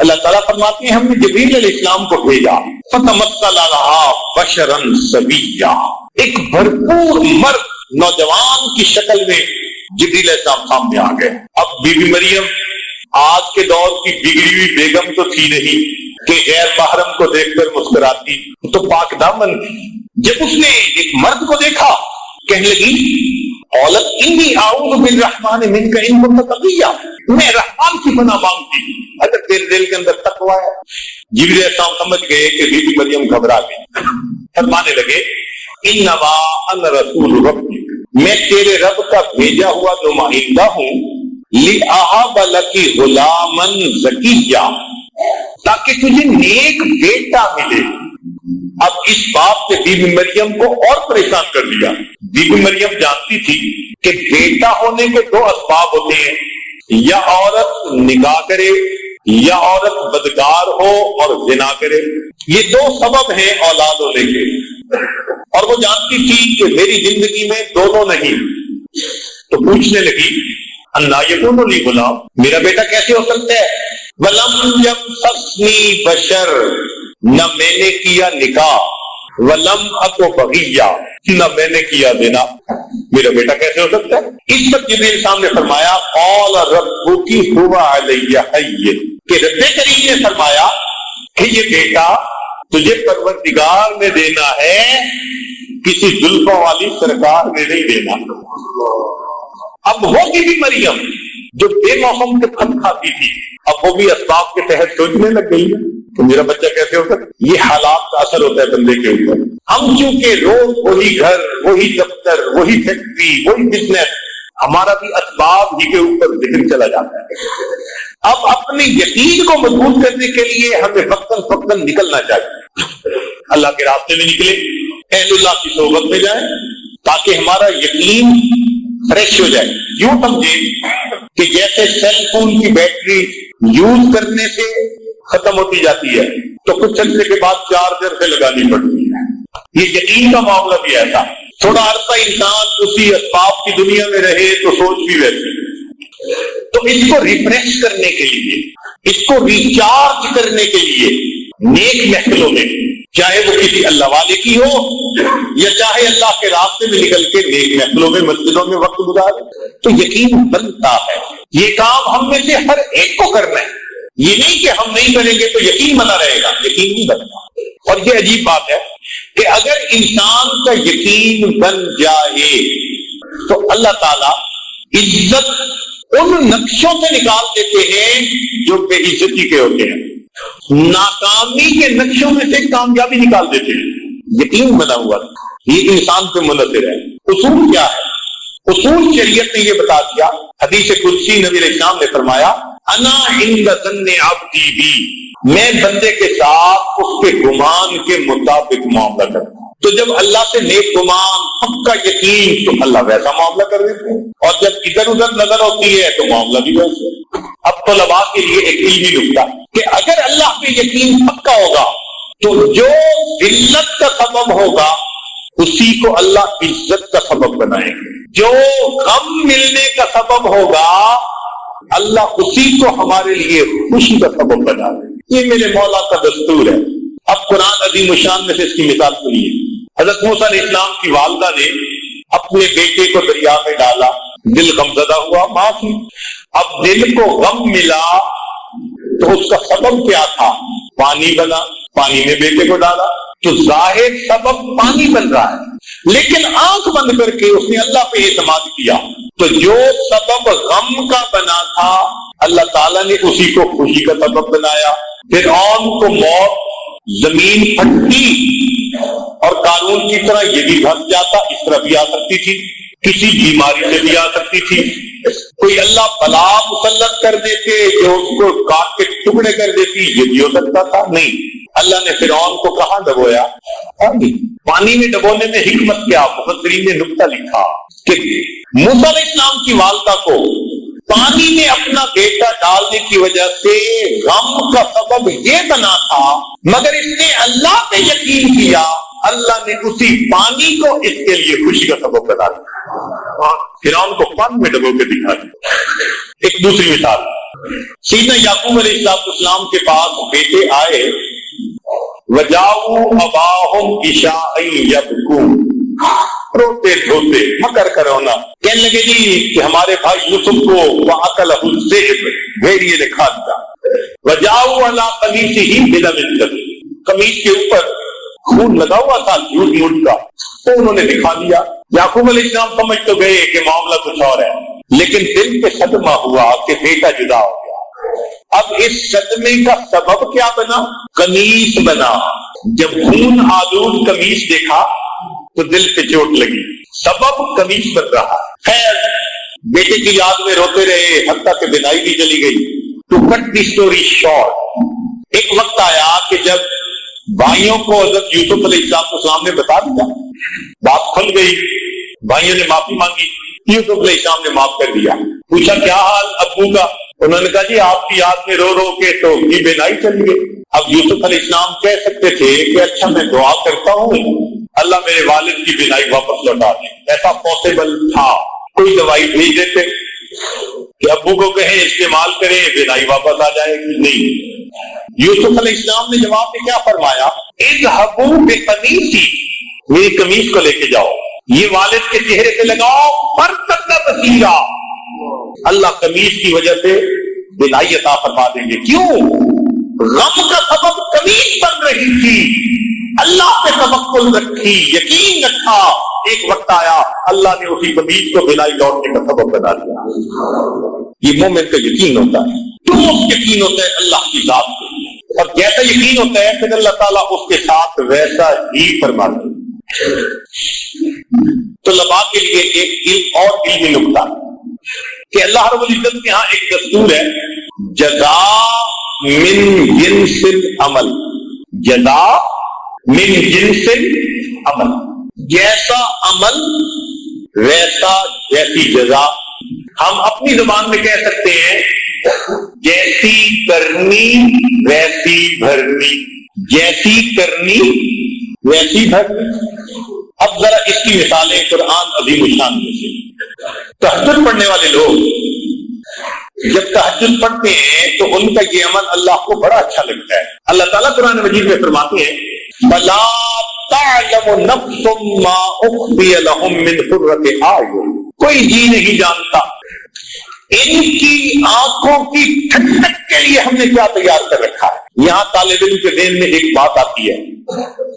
A: اللہ تعالیٰ فرماتے ہیں ہم نے جبریل علیہ السلام کو بھیجا، فتمثل لہا بشرا سویا، ایک بھرپور مرد نوجوان کی شکل میں جبریل علیہ السلام سامنے آ گئے۔ اب بی بی مریم آج کے دور کی بگڑی ہوئی بیگم تو تھی نہیں کہ غیر محرم کو دیکھ کر مسکراتی، تو پاک دامن تھی۔ جب اس نے ایک مرد کو دیکھا کہنے لگی قالت انی اعوذ بالرحمن منک ان کنت تقیا، میں رحمان کی پناہ مانگتی ہوں اگر تیرے دل کے اندر تقوی ہے۔ جبریل علیہ السلام سمجھ گئے کہ بی بی مریم گھبرا گئی، فرمانے لگے انما انا رسول ربک، میں تیرے رب کا بھیجا ہوا نمائندہ ہوں، لأہب لک غلاما زکیا، تاکہ تجھے نیک بیٹا ملے۔ اب اس بات سے بی بی مریم کو اور پریشان کر دیا۔ بی بی مریم جانتی تھی کہ بیٹا ہونے کے دو اسباب ہوتے ہیں، یا عورت نکاح کرے یا عورت بدکار ہو اور زنا کرے، یہ دو سبب ہیں اولاد ہونے کے، اور وہ جانتی تھی کہ میری زندگی میں دونوں نہیں، تو پوچھنے لگی انا یکون لی غلام، میرا بیٹا کیسے ہو سکتا ہے؟ ولم یمسسنی بشر، نہ میں نے کیا نکاح، ولم اکو بغیا، نہ میں نے کیا زنا، میرا بیٹا کیسے ہو سکتا ہے؟ اس پر جبریل صاحب نے فرمایا قال ربک هو علی حی، کہ رب کریم نے فرمایا کہ یہ بیٹا تجھے پروردگار نے دینا ہے، کسی زلفوں والی سرکار نے نہیں دینا۔ اب وہ بھی مریم جو بے موسم کے پھل کھاتی تھی، اب وہ بھی اسباب کے تحت سوچنے لگ گئی ہے کہ میرا بچہ کیسے ہوتا ہے۔ یہ حالات کا اثر ہوتا ہے بندے کے اوپر۔ ہم چونکہ روز وہی گھر، وہی دفتر، وہی فیکٹری، وہی بزنس، ہمارا بھی اسباب ہی کے اوپر ذہن چلا جاتا ہے۔ اب اپنے یقین کو مضبوط کرنے کے لیے ہمیں وقتاً فوقتاً نکلنا چاہیے، اللہ کے راستے میں نکلے، اہل اللہ کی صحبت میں جائیں، تاکہ ہمارا یقین فریش ہو جائے۔ یوں سمجھے کہ جیسے سیل فون کی بیٹری یوز کرنے سے ختم ہوتی جاتی ہے تو کچھ عرصے کے بعد چارجر سے لگانی پڑتی ہے، یہ یقین کا معاملہ بھی ایسا، تھوڑا عرصہ انسان اسی اسباب کی دنیا میں رہے تو سوچ بھی ویسی۔ تو اس کو ریفریش کرنے کے لیے، اس کو ریچارج کرنے کے لیے نیک محفلوں میں، چاہے وہ کسی اللہ والے کی ہو یا چاہے اللہ کے راستے میں نکل کے نیک محفلوں میں، مسجدوں میں وقت گزارے، تو یقین بنتا ہے۔ یہ کام ہم میں سے ہر ایک کو کرنا ہے، یہ نہیں کہ ہم نہیں کریں گے تو یقین بنا رہے گا، یقین نہیں بنتا۔ اور یہ عجیب بات ہے کہ اگر انسان کا یقین بن جائے تو اللہ تعالیٰ عزت ان نقشوں سے نکال دیتے ہیں جو بے عزتی کے ہوتے ہیں، ناکامی کے نقشوں میں سے کامیابی نکال دیتے ہیں۔ یقین بنا ہوا یہ انسان پہ منحصر ہے۔ اصول کیا ہے؟ اصول شریعت نے یہ بتا دیا، حدیث قدسی نبی علیہ السلام نے فرمایا انا عند ظن عبدی بی، میں بندے کے ساتھ اس کے گمان کے مطابق معاملہ کرتا ہوں۔ تو جب اللہ سے نیک گمان، پکا یقین، تو اللہ ویسا معاملہ کر دیتے ہیں، اور جب ادھر ادھر نظر ہوتی ہے تو معاملہ بھی ویسے۔ اب طلباء کے لیے ایک علمی نکتہ کہ اگر اللہ پہ یقین پکا ہوگا تو جو ذلت کا سبب ہوگا اسی کو اللہ عزت کا سبب بنائے گا، جو غم ملنے کا سبب ہوگا اللہ اسی کو ہمارے لیے خوشی کا سبب بنا دے۔ یہ میرے مولا کا دستور ہے۔ اب قرآن عظیم الشان میں سے اس کی مثال سنیے۔ حضرت موسیٰ علیہ السلام کی والدہ نے اپنے بیٹے کو دریا میں ڈالا، دل غمزدہ ہوا، معافی۔ اب دل کو غم ملا تو اس کا سبب کیا تھا؟ پانی بنا، پانی میں بیٹے کو ڈالا تو ظاہر سبب پانی بن رہا ہے، لیکن آنکھ بند کر کے اس نے اللہ پہ اعتماد کیا تو جو سبب غم کا بنا تھا اللہ تعالیٰ نے اسی کو خوشی کا سبب بنایا۔ فرعون کو موت، زمین پھٹی، اور قارون کی طرح یہ بھی بھس جاتا، اس طرح بھی آ سکتی تھی، کسی بیماری سے بھی آ سکتی تھی، کوئی اللہ بلا مسلط کر دیتے جو اس کو کاٹ کے ٹکڑے کر دیتی، یہ بھی ہو سکتا تھا۔ نہیں، اللہ نے فرعون کو کہاں ڈبویا؟ پانی میں ڈبونے میں حکمت کیا؟ مفسرین نے نکتہ لکھا کہ موسیٰ علیہ السلام کی والدہ کو پانی میں اپنا بیٹا ڈالنے کی وجہ سے غم کا سبب یہ بنا تھا، مگر اس نے اللہ پہ یقین کیا اللہ نے اسی پانی کو اس کے لیے خوشی کا سبب بنا دیا، فرعون کو پانی میں ڈبو کے دکھا دیا۔ ایک دوسری مثال، سیدنا یعقوب علیہ السلام کے پاس بیٹے آئے، وَجَاءُوا أَبَاهُمْ عِشَاءً يَبْكُونَ، روتے دھوتے مکر کرونا، کہنے لگے جی کہ ہمارے بھائی یوسف کو وَأَكَلَهُ الذِّئْبُ، بھیڑیے نے کھا دیا۔ وَجَاءُوا عَلَىٰ قَمِيصِهِ بِدَمٍ كَثِيرٍ، قمیص کے اوپر خون لگا ہوا تھا جھوٹ موٹ کا، تو انہوں نے دکھا دیا۔ یعقوب علیہ السلام سمجھ تو گئے کہ معاملہ کچھ اور ہے، لیکن دل پہ صدمہ ہوا کہ بیٹا جدا ہو گیا۔ اب اس صدمے کا سبب کیا بنا؟ قمیص بنا۔ جب خون آلود قمیص دیکھا تو دل پہ چوٹ لگی، سبب قمیص بن رہا۔ خیر بیٹے کی یاد میں روتے رہے، حتیٰ کہ بینائی بھی چلی گئی۔ To cut the story short, ایک وقت آیا کہ جب بھائیوں کو حضرت یوسف علیہ السلام نے بتا دیا، بات کھل گئی، بھائیوں نے معافی مانگی، یوسف علیہ السلام نے معاف کر دیا۔ پوچھا کیا حال ابو کا؟ انہوں نے کہا جی آپ کی یاد میں رو رو کے تو یہ بینائی چلی گئی۔ اب یوسف علیہ السلام کہہ سکتے تھے کہ اچھا میں دعا کرتا ہوں اللہ میرے والد کی بینائی واپس لوٹا دے، ایسا پاسبل تھا، کوئی دوائی بھیج دیتے کہ ابو کو کہیں استعمال کریں بینائی واپس آ جائے گی، نہیں۔ یوسف علیہ السلام نے جواب میں کیا فرمایا؟ اذهبوا بقمیصی، میری قمیص کو لے کے جاؤ، یہ والد کے چہرے پہ لگاؤ، فرتد بصیرا، اللہ قمیص کی وجہ سے بینائی عطا فرما دیں گے۔ کیوں؟ غم کا سبب قمیص بن رہی تھی، اللہ پہ توکل رکھی، یقین رکھا، ایک وقت آیا اللہ نے اسی قمیص کو بینائی لوٹنے کا سبب بنا دیا۔ یہ مومن کا یقین ہوتا ہے، کیوں یقین ہوتا ہے اللہ کی ذات پہ، اور جیسا یقین ہوتا ہے پھر اللہ تعالیٰ اس کے ساتھ ویسا ہی فرماتے ہیں۔ طلباء کے لیے ایک علم اور علمی نکتہ کہ اللہ رب العزت کے ہاں ایک دستور ہے، جزاء من جنس العمل، جزاء من جنس العمل، جیسا عمل ویسا جیسی جزا۔ ہم اپنی زبان میں کہہ سکتے ہیں جیسی کرنی ویسی بھرنی، جیسی کرنی ویسی بھرنی۔ اب ذرا اس کی مثالیں قرآن عظیم الشان میں سے۔ تہجد پڑھنے والے لوگ جب تہجد پڑھتے ہیں تو ان کا یہ عمل اللہ کو بڑا اچھا لگتا ہے۔ اللہ تعالیٰ قرآن مجید میں فرماتے ہیں بلا تعلم نفس ما اخفی لهم من قرۃ اعین، کوئی جی نہیں جانتا ان کی آنکھوں کی ٹھنڈک کے لیے ہم نے کیا تیار کر رکھا ہے۔ یہاں طالب علم کے ذہن میں ایک بات آتی ہے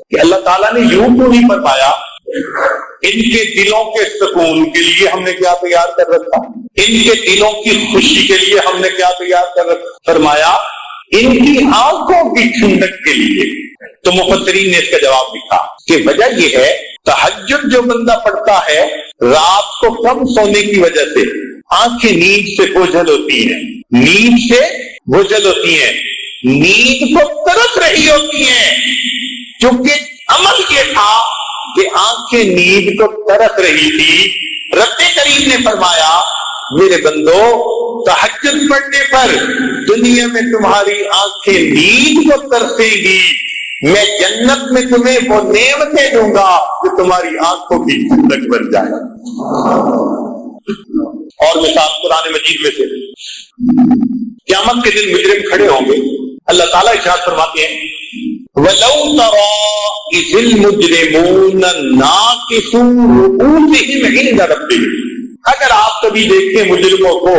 A: کہ اللہ تعالیٰ نے یوں تو نہیں فرمایا ان کے دلوں کے سکون کے لیے ہم نے کیا تیار کر رکھا، ان کے دلوں کی خوشی کے لیے ہم نے کیا تیار کر رکھا، فرمایا ان کی آنکھوں کی ٹھنڈک کے لیے۔ تو مفسرین نے اس کا جواب لکھا کہ وجہ یہ ہے تہجد جو بندہ پڑھتا ہے رات کو کم سونے کی وجہ سے آنکھیں نیند سے بوجھل ہوتی ہیں، نیند سے بوجھل ہوتی ہیں، نیند کو ترس رہی ہوتی ہیں، چونکہ عمل یہ تھا کہ آنکھیں نیند کو ترس رہی تھی۔ رب کریم نے فرمایا میرے بندو تہجد پڑھنے پر دنیا میں تمہاری آنکھیں نیند کو ترسیں گی، میں جنت میں تمہیں وہ نعمتیں دوں گا جو تمہاری آنکھوں کی ٹھنڈک بن جائے۔ اور مثال قرآن مجید میں سے قیامت کے دن مجرم کھڑے ہوں گے، اللہ تعالیٰ ارشاد فرماتے ہیں وَلَوْ تَرَىٰ إِذِ الْمُجْرِمُونَ نَاكِسُو رُءُوسِهِمْ عِندَ رَبِّهِمْ، اگر آپ کبھی دیکھیں مجرموں کو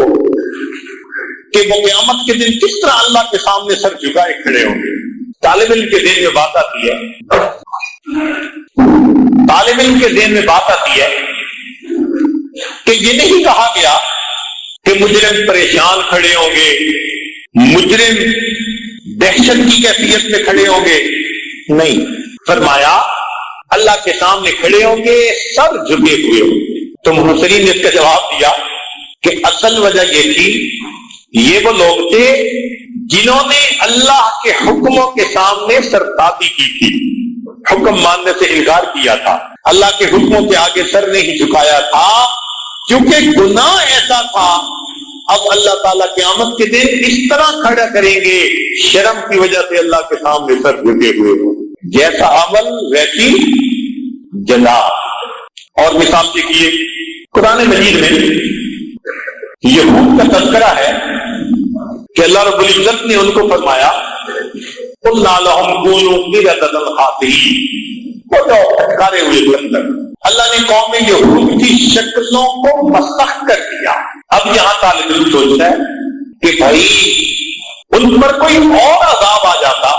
A: کہ وہ قیامت کے دن کس طرح اللہ کے سامنے سر جھکائے کھڑے ہوں گے۔ طالب علم کے ذہن میں بات آتی ہے، طالب علم کے ذہن میں بات آتی ہے کہ یہ نہیں کہا گیا کہ مجرم پریشان کھڑے ہوں گے، مجرم دہشت کی کیفیت میں کھڑے ہوں گے، نہیں، فرمایا اللہ کے سامنے کھڑے ہوں گے سر جھکے ہوئے ہوں گے۔ تو مفسرین نے اس کا جواب دیا کہ اصل وجہ یہ تھی یہ وہ لوگ تھے جنہوں نے اللہ کے حکموں کے سامنے سرتابی کی تھی، حکم ماننے سے انکار کیا تھا، اللہ کے حکموں کے آگے سر نہیں جھکایا تھا، کیونکہ گناہ ایسا تھا۔ اب اللہ تعالیٰ قیامت کے دن اس طرح کھڑا کریں گے شرم کی وجہ سے اللہ کے سامنے سر جھکے ہوئے ہوں۔ جیسا عمل ویسی جزا. اور مثال دیکھیے قرآن مجید میں یہود کا تذکرہ ہے کہ اللہ رب العزت نے ان کو فرمایا قُلْنَا لَهُمْ كُونُوا قِرَدَةً خَاسِئِينَ، وہ جو پھٹکارے ہوئے بندر. اللہ نے قوم یہود کی شکلوں کو مسخ کر دیا. اب یہاں طالب علم سوچتا ہے کہ بھائی ان پر کوئی اور عذاب آ جاتا،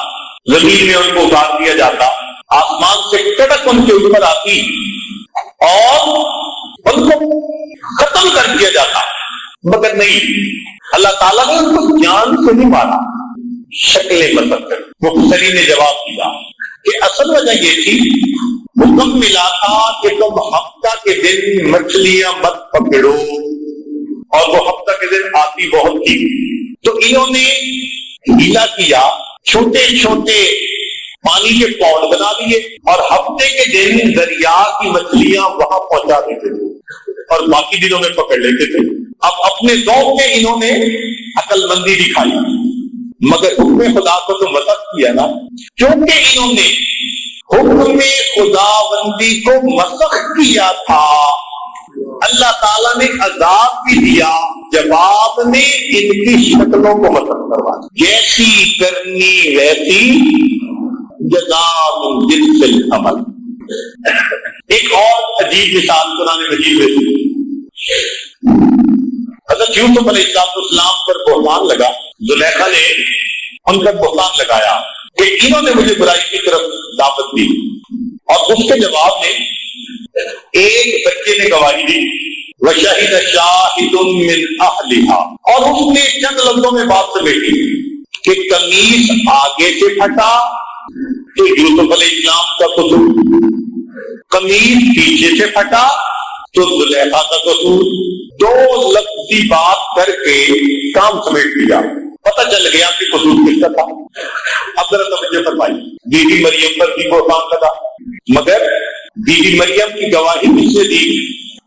A: زمین میں ان کو اتار دیا جاتا، آسمان سے کڑک ان کے اوپر آتی اور ان کو ختم کر دیا جاتا. مگر نہیں، اللہ تعالیٰ نے ان کو جان سے نہیں مارا، شکلیں مسخ کر. مفسرین نے جواب دیا کہ اصل وجہ یہ تھی، حکم ملا تھا کہ تم ہفتہ کے دن مچھلیاں مت پکڑو، اور وہ ہفتہ کے دن آتی بہت تھی. تو انہوں نے ہیلا کیا، چھوٹے چھوٹے پانی کے پونڈ بنا دیے اور ہفتے کے دن دریا کی مچھلیاں وہاں پہنچا دیتے تھے اور باقی دنوں میں پکڑ لیتے تھے. اب اپنے ذوق میں انہوں نے عقل مندی دکھائی، مگر حکم خدا کو تو مسخ کیا نا. کیونکہ انہوں نے حکم خداوندی کو مسخ کیا تھا، اللہ تعالیٰ نے عذاب بھی دیا، جواب نے ان کی شکلوں کو مسخ کروا دیا. جیسی کرنی ویسی جزاء من جنس العمل. ایک اور عجیب مثال قرآن مجید میں حضرت یوسف علیہ السلام پر بہتان لگا. زلیخا نے ان پر بہتان لگایا کہ انہوں نے مجھے برائی کی طرف دعوت دی، اور اس کے جواب میں ایک بچے نے گواہی دی، وَشَهِدَ شَاهِدٌ مِّنْ أَهْلِهَا، اور اس نے چند لفظوں میں بات سمیٹی کہ قمیص آگے سے پھٹا تو یوسف علیہ السلام کا قصور، قمیص پیچھے سے پھٹا تو زلیخا کا قصور. دو لفظی بات کر کے کام سمیٹ دیا، پتہ چل گیا کہ قصور کس کا تھا. اب ذرا توجہ فرمائی، بی بی مریم پر بھی بہتان لگا، مگر بی بی مریم کی گواہی کس نے دی؟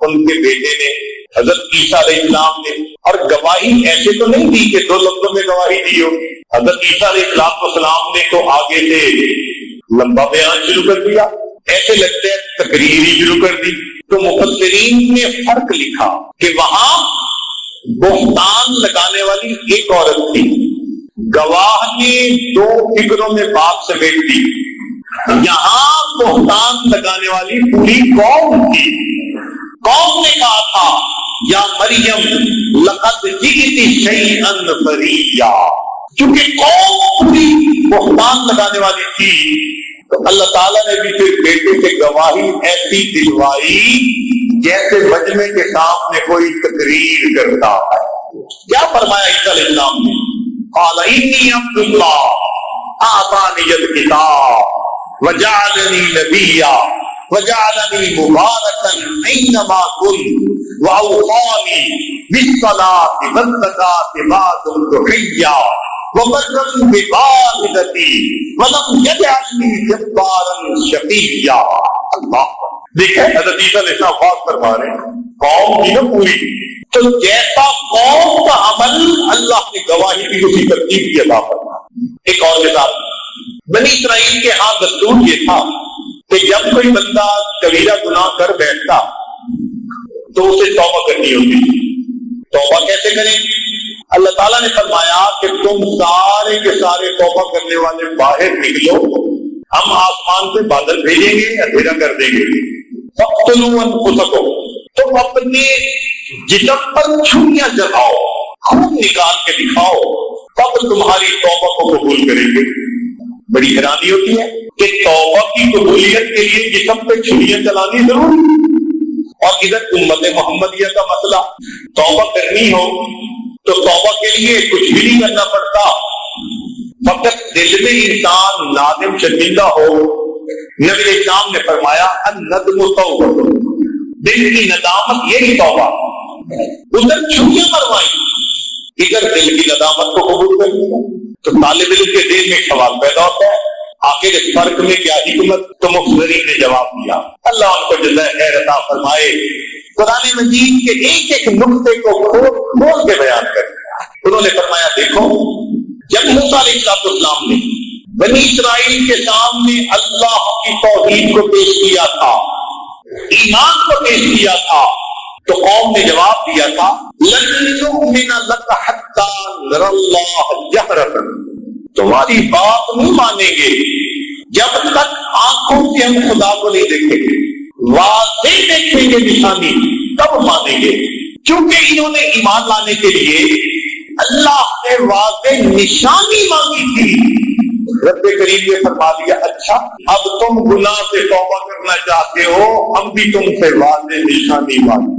A: ان کے بیٹے نے، حضرت عیسیٰ علیہ السلام نے. اور گواہی ایسے تو نہیں دی کہ دو لفظوں میں گواہی دی ہو. حضرت عیسیٰ علیہ السلام نے تو آگے سے لمبا بیان شروع کر دیا، ایسے لگتا ہے تقریر ہی شروع کر دی. تو مفسرین نے فرق لکھا کہ وہاں بہتان لگانے والی ایک عورت تھی، گواہ نے دو فکروں میں بات سمیٹ دی. یہاں بہتان لگانے والی پوری قوم تھی. قوم نے کہا تھا یا مریم لقد جئتی شیئا فریا. چونکہ قوم پوری بہتان لگانے والی تھی تو اللہ تعالیٰ نے بھی پھر بیٹے سے گواہی ایسی دلوائی جیسے مجمع کے سامنے کوئی تقریر کرتا ہے. کیا فرمایا عیسیٰ علیہ السلام نے؟ قال انی عبد اللہ آتانی الکتاب وجعلنی نبیا وجعلنی مبارکا اینما کنت واوصانی بالصلاۃ والزکاۃ ما دمت حیا وبرا بوالدتی ولم یجعلنی جبارا شقیا. اللہ دیکھیں حضرت عیسیٰ علیہ السلام بات فرما رہے ہیں، قوم کی نا پوری. تو جیسا قوم کا عمل اللہ کی گواہی بھی اسی ترتیب کی عطا فرما. ایک اور مثال، بنی اسرائیل کے ہاں دستور یہ تھا کہ جب کوئی بندہ کبیرہ گناہ کر بیٹھتا تو اسے توبہ کرنی ہوتی. توبہ کیسے کریں؟ اللہ تعالیٰ نے فرمایا کہ تم سارے کے سارے توبہ کرنے والے باہر نکلو، ہم آسمان سے بادل بھیجیں گے، اندھیرا کر دیں گے. فَاقْتُلُوا أَنفُسَكُمْ، تم اپنے جسم پر چھریاں چلاؤ، خون نکال کے دکھاؤ، تب تمہاری توبہ کو قبول کریں گے. بڑی حیرانی ہوتی ہے کہ توبہ کی قبولیت کے لیے جسم پہ چھریاں چلانی ضروری، اور ادھر امت محمدیہ کا مسئلہ توبہ کرنی ہو تو توبہ کے لیے کچھ بھی نہیں کرنا پڑتا، فقط دل میں انسان نادم شرمندہ ہو. نبی اسلام نے فرمایا الندم توبہ، دل کی ندامت یہی توبہ. ادھر چھریاں مروائی، ادھر دل کی ندامت کو قبول کر لیا. تو طالب علم کے دل میں سوال پیدا ہوتا ہے آخر اس فرق میں کیا حکمت؟ تو مفسرین نے جواب دیا، اللہ ان کو جزائے خیر عطا فرمائے. قرآن مجید کے ایک ایک نقطے کو کھول کے بیان کر دیا. انہوں نے فرمایا دیکھو، جب موسیٰ علیہ السلام نے بنی اسرائیل کے سامنے اللہ کی توحید کو پیش کیا تھا، ایمان کو پیش کیا تھا، تو قوم نے جواب دیا تھا لن نؤمن لک حتی نری اللہ جہرۃ، تمہاری بات نہیں مانیں گے جب تک آنکھوں سے ہم خدا کو نہیں دیکھیں گے، واضح دیکھیں گے نشانی تب مانیں گے۔ کیونکہ انہوں نے ایمان لانے کے لیے اللہ سے واضح نشانی مانگی تھی، رب کریم نے فرما دیا اچھا اب تم گناہ سے توبہ کرنا چاہتے ہو، ہم بھی تم سے واضح نشانی مانگیں،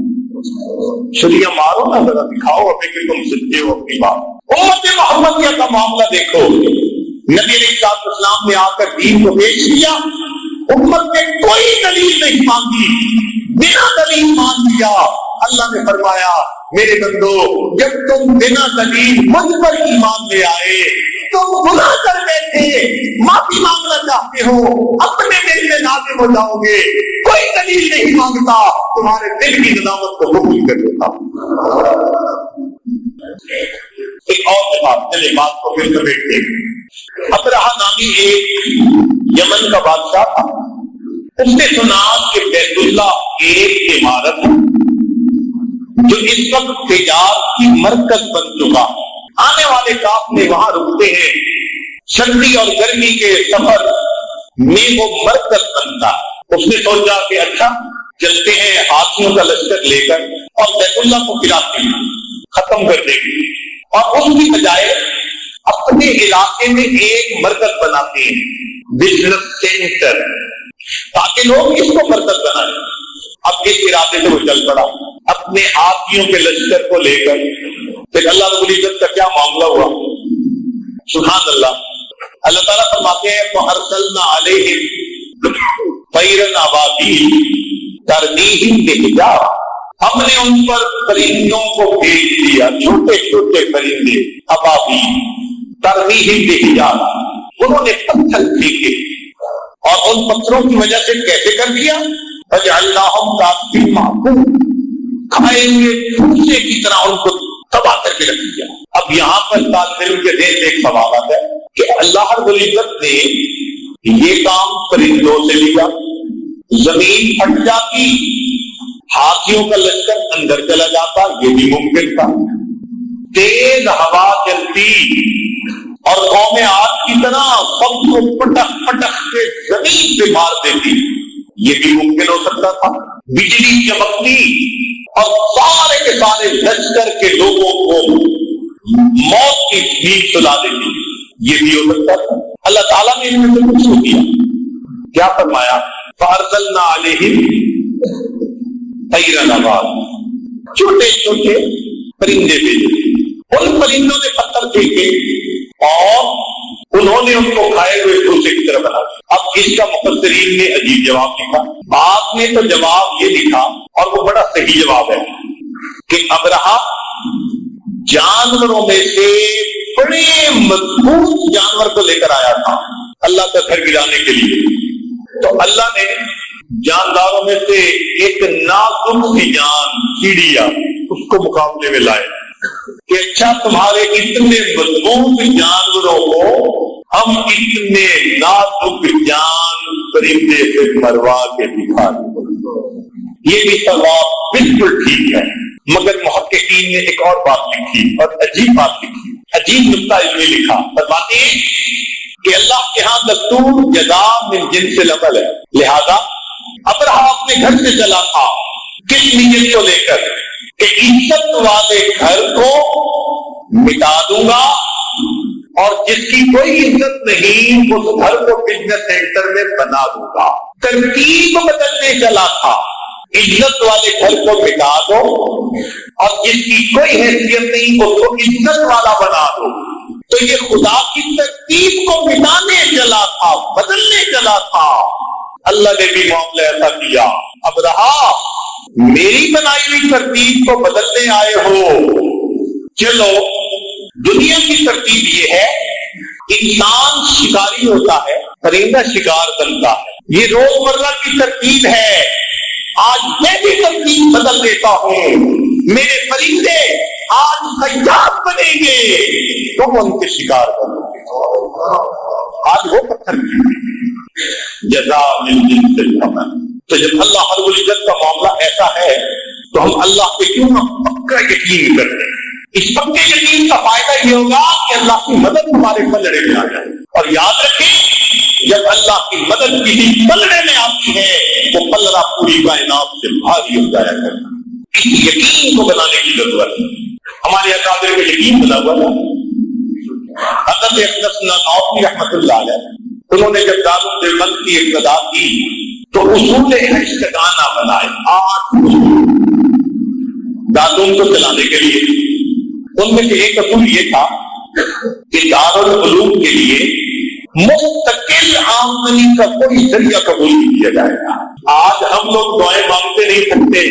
A: چھریاں مارو نا ذرا، دکھاؤ ہمیں کہ تم سچے ہو اپنی بات۔ امت محمدیہ کا معاملہ دیکھو، نبی علیہ السلام نے آ کر دین کو پیش کیا، امت نے کوئی دلیل نہیں مانگی، بنا دلیل مان لیا۔ اللہ نے فرمایا میرے بندو جب تم بنا دلیل مجھ پر ایمان لے آئے، تم گناہ کر بیٹھے، معافی مانگنا چاہتے ہو، اپنے دل میں نازم ہو جاؤ گے، کوئی دلیل نہیں مانگتا، تمہارے دل کی ندامت کو قبول کر دیتا۔ ایک اور بات، چلے بات کو پھر سمیٹتے ہیں۔ ابرہہ نامی ایک یمن کا بادشاہ تھا، اس نے سنا کہ بیت اللہ ایک عمارت جو اس وقت تجارت کی مرکز بن چکا، آنے والے قافلے وہاں رکتے ہیں، سردی اور گرمی کے سفر میں وہ مرکز بنتا ہے۔ اس نے سوچا کہ اچھا چلتے ہیں ہاتھیوں کا لشکر لے کر اور بیت اللہ کو گراتے ہیں، ختم کر دیں گے، اور اس کی بجائے اپنے علاقے میں ایک مرکز بناتے ہیں، بزنس سینٹر، تاکہ لوگ اس کو مرکز بنائیں۔ اب اس ارادے سے وہ چل پڑا اپنے ہاتھیوں کے لشکر کو لے کر۔ پھر اللہ رب العزت کا کیا معاملہ ہوا، سبحان اللہ۔ اللہ تعالیٰ فرماتے ہیں فَأَرْسَلْنَا عَلَيْهِمْ طَيْرًا أَبَابِيلَ تَرْمِيهِمْ بِحِجَارَةٍ، ہم نے ان پر پرندوں کو بھیج دیا، چھوٹے چھوٹے پرندے، ابابیل، ترمیہم بحجارہ، انہوں نے پتھر پھینکے، اور ان پتھروں کی وجہ سے کیسے کر دیا فَجَعَلْنَاهُمْ كَعَصْفٍ مَّأْكُولٍ، کھائیں گے پھوسے کی طرح ان کو تباہ کر کے رکھ دیا۔ اب یہاں پر طالب علم کے ذہن میں ایک سوال آتا ہے کہ اللہ رب العزت نے یہ کام پرندوں سے لیا، زمین پھٹ جاتی، ہاتھیوں کا لشکر اندر چلا جاتا، یہ بھی ممکن تھا، تیز ہوا چلتی اور قوم عاد کی طرح سب کو پٹک پٹک کے زمین پہ مار دیتی، یہ بھی ممکن ہو سکتا تھا، بجلی چمکتی اور سارے کے سارے لشکر کے لوگوں کو موت کی نیند سلا دیتی، یہ بھی ہو سکتا تھا۔ اللہ تعالیٰ نے ان میں سے کچھ ہو دیا، کیا فرمایا فَأَرْسَلْنَا عَلَيْهِمْ طَيْرًا أَبَابِيلَ، چھوٹے چھوٹے پرندے بھیجے، ان پرندوں نے پتھر پھینکے اور انہوں نے ان کو کھائے ہوئے بھوسے کی طرح بنا دیا۔ اب اس کا مفسرین نے عجیب جواب لکھا، بعد میں تو جواب یہ لکھا اور وہ بڑا صحیح جواب ہے کہ ابرہہ جانوروں میں سے بڑے مضبوط جانور کو لے کر آیا تھا اللہ کا گھر گرانے کے لیے، تو اللہ نے جانداروں میں سے ایک نازک سی جان چڑیا اس کو مقابلے میں لائے کہ اچھا تمہارے اتنے مضبوط جانوروں کو ہم اتنے نازک جان پرندے سے مروا کے دکھا دیں۔ یہ بھی ثواب بالکل ٹھیک ہے، مگر محققین نے ایک اور بات لکھی اور عجیب بات لکھی، عجیب نقطہ علمی لکھا، فرماتے ہیں کہ اللہ کے ہاں دستور جزاء من جنس العمل ہے، لہذا ابرہہ اپنے گھر سے چلا تھا کس نیت کو لے کر کہ عزت والے گھر کو مٹا دوں گا اور جس کی کوئی عزت نہیں اس گھر کو بزنس سینٹر میں بنا دوں گا، ترتیب بدلنے چلا تھا، عزت والے گھر کو مٹا دو اور جس کی کوئی حیثیت نہیں اس کو عزت والا بنا دو۔ تو یہ خدا کی ترتیب کو مٹانے چلا تھا، بدلنے چلا تھا۔ اللہ نے بھی معاملہ ایسا کیا، ابرہہ میری بنائی ہوئی ترتیب کو بدلنے آئے ہو، چلو دنیا کی ترتیب یہ ہے انسان شکاری ہوتا ہے، پرندہ شکار بنتا ہے، یہ روزمرہ کی ترتیب ہے، آج میں بھی ترتیب بدل دیتا ہوں، میرے پرندے آج صیاد بنیں گے، تم ان کے شکار بنو گے، آج وہ پتھر جزا من جنس العمل. تو جب اللہ رب العزت کا معاملہ ایسا ہے تو ہم اللہ پہ کیوں نہ پکا یقین کرتے ہیں. اس پکے یقین کا فائدہ یہ ہوگا کہ اللہ کی مدد ہمارے پلڑے میں آ جائے. اور یاد رکھیں جب اللہ کی مدد کسی پلڑے میں آتی ہے وہ پلڑا پوری کائنات سے بھاری ہو جایا کرتا. اس یقین کو بنانے کی ضرورت ہے. ہمارے اکابر کو یقین بنا ہوا تھا. حضرت اقدس نانوی رحمۃ اللہ علیہ انہوں نے جب دارالدیوبند کی ابتدا کی تو اصول اشتغانہ بنائے. 8 اصول دارالعلوم کو چلانے کے لیے. ان میں سے ایک اصول یہ تھا کہ دارالعلوم کے لیے مستقل آمدنی کا کوئی ذریعہ قبول نہیں کیا جائے گا. آج ہم لوگ دعائیں مانگتے نہیں سکتے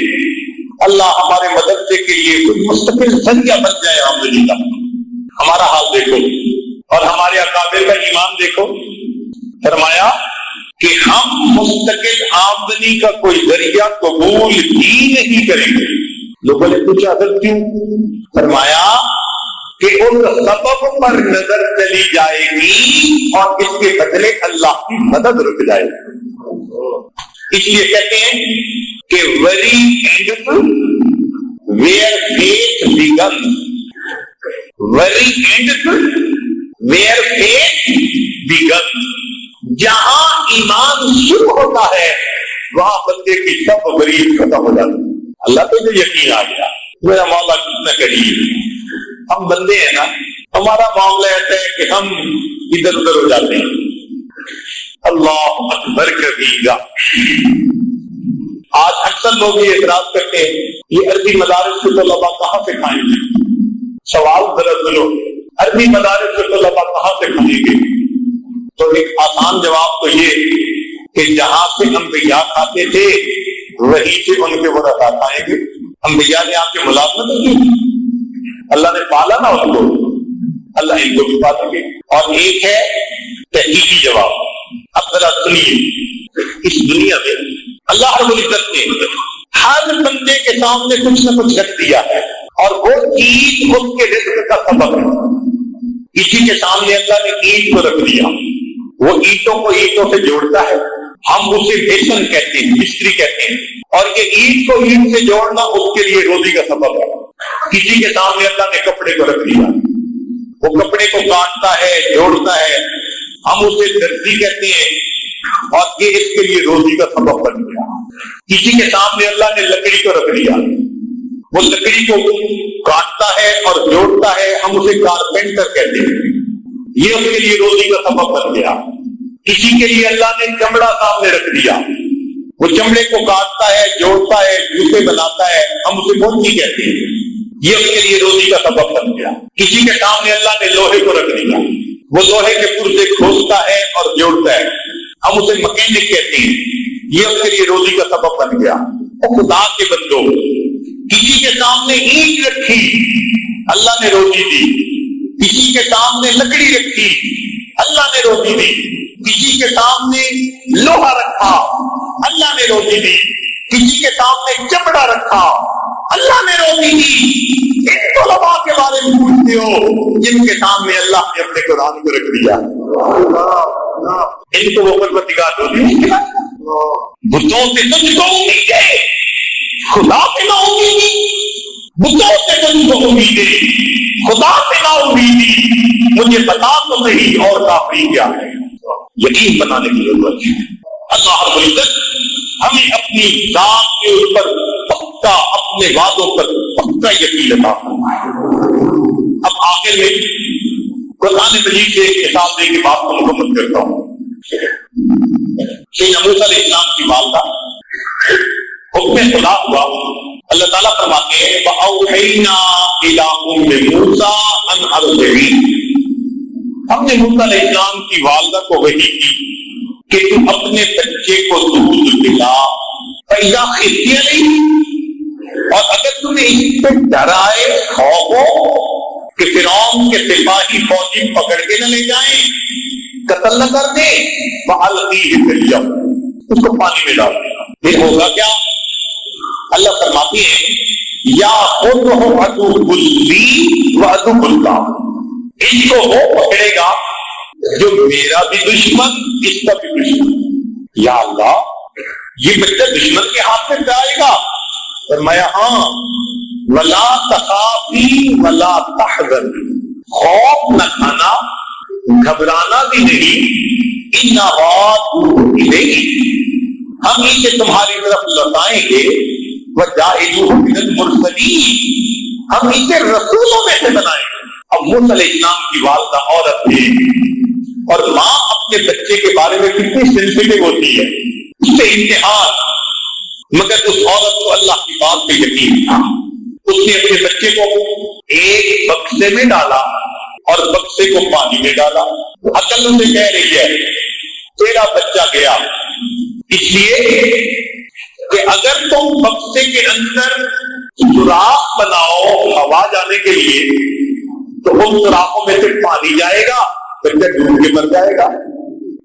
A: اللہ ہمارے مدرسے کے لیے کوئی مستقل ذریعہ بن جائے آمدنی کا. ہمارا حال دیکھو اور ہمارے اکابر کا ایمان دیکھو. فرمایا کہ ہم مستقل آمدنی کا کوئی ذریعہ قبول ہی نہیں کریں گے. لوگوں نے پوچھا اگر کیوں؟ فرمایا کہ ان سبب پر نظر چلی جائے گی اور اس کے بدلے اللہ کی مدد رک جائے گی. اس لیے کہتے ہیں کہ very endful where faith begins, very endful where faith begins. جہاں ایمان شروع ہوتا ہے وہاں بندے کی سب غریب ختم ہو جاتی. اللہ پہ جو یقین آ گیا میرا مولا کتنا قریب. ہم بندے ہیں نا, ہمارا معاملہ ایسا ہے کہ ہم ادھر ادھر ہو جاتے ہیں. اللہ اکبر کبیرہ. آج اکثر لوگ یہ اعتراض کرتے ہیں یہ عربی مدارس کے طلباء کہاں سے کھائیں گے. سوال ذرا سنو, عربی مدارس کے طلباء کہاں سے کھائیں گے؟ تو ایک آسان جواب تو یہ کہ جہاں سے انبیاء کھاتے تھے وہیں سے ان کے ورثاء کھائیں گے. انبیاء نے آپ کی ملازمت کی, اللہ نے پالا نا ان کو, اللہ ان کو بھی پالیں گے. اور ایک ہے تحقیقی جواب. اب ذرا سنیے, اس دنیا میں اللہ رب العزت نے ہر بندے کے سامنے کچھ نہ کچھ رکھ دیا ہے اور وہ چیز اس کے رزق کا سبب ہے. کسی کے سامنے اللہ نے اینٹ کو رکھ دیا, وہ اینٹوں کو اینٹوں سے جوڑتا ہے, ہم اسے بیسن کہتے ہیں, مستری کہتے ہیں, اور یہ اینٹ کو اینٹ سے جوڑنا اس کے لیے روزی کا سبب ہے. کسی کے سامنے اللہ نے کپڑے کو رکھ دیا, وہ کپڑے کو کاٹتا ہے, جوڑتا ہے, ہم اسے درزی کہتے ہیں اور یہ اس کے لیے روزی کا سبب بن گیا. کسی کے سامنے اللہ نے لکڑی کو رکھ دیا, وہ لکڑی کو کاٹتا ہے اور جوڑتا ہے, ہم اسے کارپینٹر کہتے ہیں, یہ اس کے لیے روزی کا سبب بن گیا. کسی کے لیے اللہ نے چمڑا سامنے رکھ دیا, وہ چمڑے کو کاٹتا ہے, جوڑتا ہے, جوتے بناتا ہے, ہم اسے موچی کہتے ہیں, یہ اس کے لیے روزی کا سبب بن گیا. کسی کے سامنے اللہ نے لوہے کو رکھ دیا, وہ لوہے کے پرزے کھولتا ہے اور جوڑتا ہے, ہم اسے مکینک کہتے ہیں, یہ اس کے لیے روزی کا سبب بن گیا. خدا کے بندوں, کسی کے سامنے اینٹ رکھی اللہ نے روزی دی, کسی کے سامنے لکڑی رکھی اللہ نے روزی دی, کسی کے سامنے لوہا رکھا اللہ نے روزی دی, کسی کے سامنے چمڑا رکھا اللہ نے روزی دی. ان طلباء کے بارے میں پوچھتے ہو جن کے سامنے اللہ نے اپنے قرآن کو رکھ دیا, ان کو وہ پروردگار روزی نہیں کھلاتا. بتوں سے تجھ کو امیدیں, خدا سے نہ امیدی, بتوں سے تجھ کو امیدیں, خدا سے نہ امیدی. مجھے بتا تو صحیح اور کافی کیا ہے. یقین بنانے کی ضرورت ہے. اللہ رب العزت ہمیں اپنی ذات کے اوپر پکا, اپنے وعدوں پر پکا یقین عطا فرمائے. اب آخر میں قرآن مجید سے ایک مثال دے کے بات کو مکمل کرتا ہوں. سیدنا موسیٰ علیہ السلام کی والدہ حکم خدا ہوا, اللہ تعالیٰ فرماتے ہیں وَأَوْحَيْنَا إِلَىٰ أُمِّ مُوسَىٰ أَنْ أَرْضِعِيهِ, ہم نے موسیٰ علیہ السلام کی والدہ کو وحی کی کہ تم اپنے بچے کو دودھ پلا. فَإِذَا خِفْتِ عَلَيْهِ, اور اگر تمہیں اس پہ ڈر آئے, خوف ہو کہ فرعون کے سپاہی فوجی پکڑ کے نہ لے جائیں, قتل نہ کر دیں, فَأَلْقِيهِ فِي الْيَمِّ, اس کو پانی میں ڈال دیں. پھر ہوگا کیا؟ اللہ فرماتی ہے یا خود ہو عدو اللی و عدو اللہ, اس کو وہ پکڑے گا جو میرا بھی دشمن اس کا بھی دشمن. یا اللہ یہ بچہ دشمن کے ہاتھ میں جائے گا؟ فرمایا ہاں. ولا تخافی ولا تحزنی، خوف نہ کھانا گھبرانا بھی نہیں. ہم اسے تمہاری طرف لوٹائیں گے. وجاعلوہ من المرسلین، ہم اسے رسولوں میں سے بنائیں گے. اب موسیٰ علیہ السلام کی والدہ عورت تھی، اور ماں اپنے بچے کے بارے میں کتنی سینسیٹیو ہوتی ہے، اس سے امتحان. مگر اس عورت کو اللہ کی بات پہ یقین تھا. اس نے اپنے بچے کو ایک بکسے میں ڈالا اور بکسے کو پانی میں ڈالا. عقل سے کہہ رہی ہے تیرا بچہ گیا، اس لیے کہ اگر تم بکسے کے اندر سوراخ بناؤ ہوا جانے کے لیے تو ان سوراخوں میں سے پانی جائے گا، بچہ ڈوب کے مر جائے گا.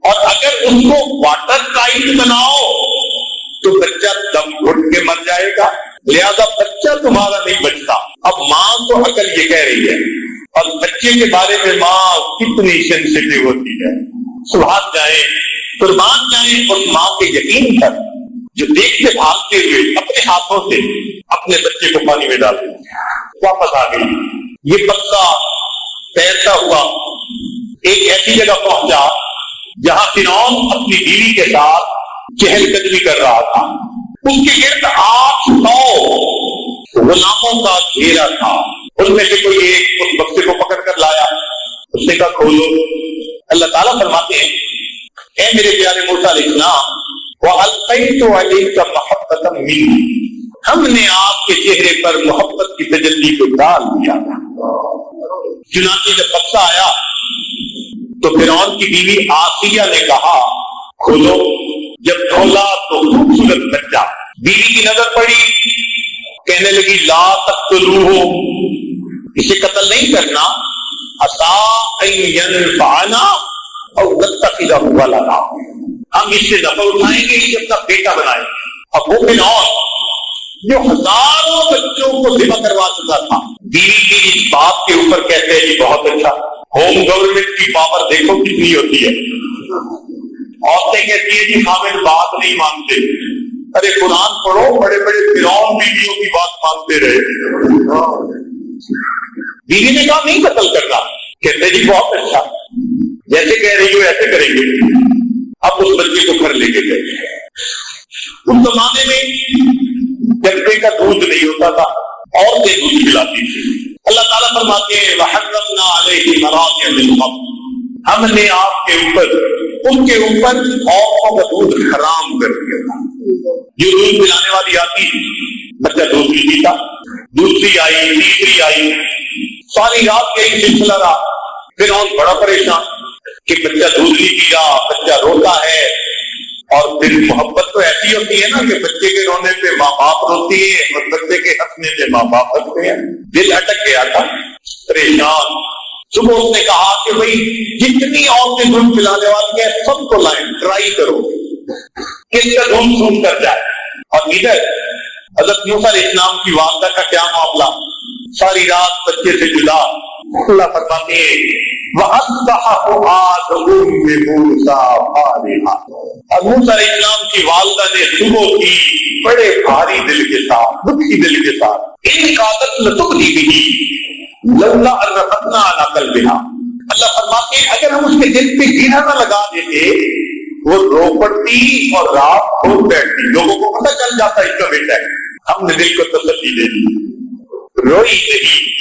A: اور اگر اس کو واٹر ٹائٹ بناؤ تو بچہ دم گھٹ کے مر جائے گا. لہذا بچہ تمہارا نہیں بچتا. اب ماں تو عقل یہ کہہ رہی ہے، اور بچے کے بارے میں ماں کتنی سینسیٹیو ہوتی ہے. سبحان جائیں، قربان جائیں اس ماں کے یقین پر جو دیکھتے بھاگتے ہوئے اپنے ہاتھوں سے اپنے بچے کو پانی میں ڈال دیا. واپس آ گئی. یہ بچہ تیرتا ہوا ایک ایسی جگہ پہنچا جہاں فرعون اپنی بیوی کے ساتھ چہل قدمی کر رہا تھا. اس کے گرد 800 غلاموں کا گھیرا تھا. ان میں سے کوئی ایک اس بکسے کو پکڑ کر لایا. اس نے کہا کھولو. اللہ تعالیٰ فرماتے ہیں اے میرے پیارے موسیٰ علیہ السلام وَأَلْقَيْتُ عَلَيْكَ مَحَبَّةً مِّنِّي، ہم نے آپ کے چہرے پر محبت کی تجلی کو ڈال دیا تھا. چنانچہ جب بکسا آیا تو فرعون کی بیوی آسیہ نے کہا کھولو. جب کھولا تو خوبصورت بچہ. بیوی کی نظر پڑی، کہنے لگی لا تقتلوہ، اسے قتل نہیں کرنا. عسیٰ ان ینفعنا او نتخذہ ولدا، ہم اس سے نفع اٹھائیں گے، اسے اپنا بیٹا بنائیں. اب وہ فرعون جو ہزاروں بچوں کو ذبح کروا چکا تھا، بیوی کی اس بات کے اوپر کہتے ہیں جی بہت اچھا. ہوم گورنمنٹ کی پاور دیکھو کتنی ہوتی ہے. عورتیں کہتی ہیں جی خامد بات نہیں مانتے. ارے قرآن پڑھو، بڑے بڑے فرعون بیویوں کی بات مانتے رہے. بیوی نے کہا نہیں قتل کرنا. کہتے جی بہت اچھا، جیسے کہہ رہی ہو ایسے کریں گے. اب اس بچے کو گھر لے کے گئے. اس زمانے میں جگتے کا دودھ نہیں ہوتا تھا، عورتیں دودھ پلاتی تھی. اللہ تعالیٰ فرماتے ہیں وَحَرَّمْنَا عَلَيْهِ مَرَاضِعَ مِنْ قَبْلُ، ہم نے آپ کے اوپر ان کے اوپر عورتوں کا دودھ حرام کر دیا تھا. جو دودھ پلانے والی آتی بچہ دودھ نہیں پیتا. دوسری آئی، تیسری آئی، ساری رات یہی سلسلہ رہا. فرعون بڑا پریشان کہ بچہ دودھ نہیں پی رہا، بچہ روتا ہے. اور پھر محبت تو ایسی ہوتی ہے نا کہ بچے کے رونے پہ ماں باپ روتی ہے اور بچے کے ہنسنے پہ ماں باپ ہنستے ہیں. دل اٹک گیا تھا، پریشان. صبح اس نے کہا کہ بھائی جتنی عورتیں دودھ پلانے والی ہیں سب کو لائیں، ٹرائی کرو کس کا دودھ سون کر جائے. اور ادھر حضرت موسیٰ علیہ السلام کی والدہ کا کیا معاملہ، ساری رات بچے سے جدا. اللہ فرماتے ہیں وَأَصْبَحَ فُؤَادُ أُمِّ مُوسَىٰ فَارِغًا، اور موسیٰ علیہ السلام کی والدہ نے صبح کی بڑے بھاری دل کے ساتھ، دکھی دل کے ساتھ ان قادت لتبدی بھی لولا ان ربطنا علی قلبہا. اللہ فرماتے ہیں اگر ہم اس کے دل پہ گرہ نہ لگا دیتے وہ رو پڑتی اور رات کھو بیٹھتی، لوگوں کو پتہ چل جاتا اس کا بیٹا ہے. ہم نے دل کو تسلی دے دی، روئی نہیں.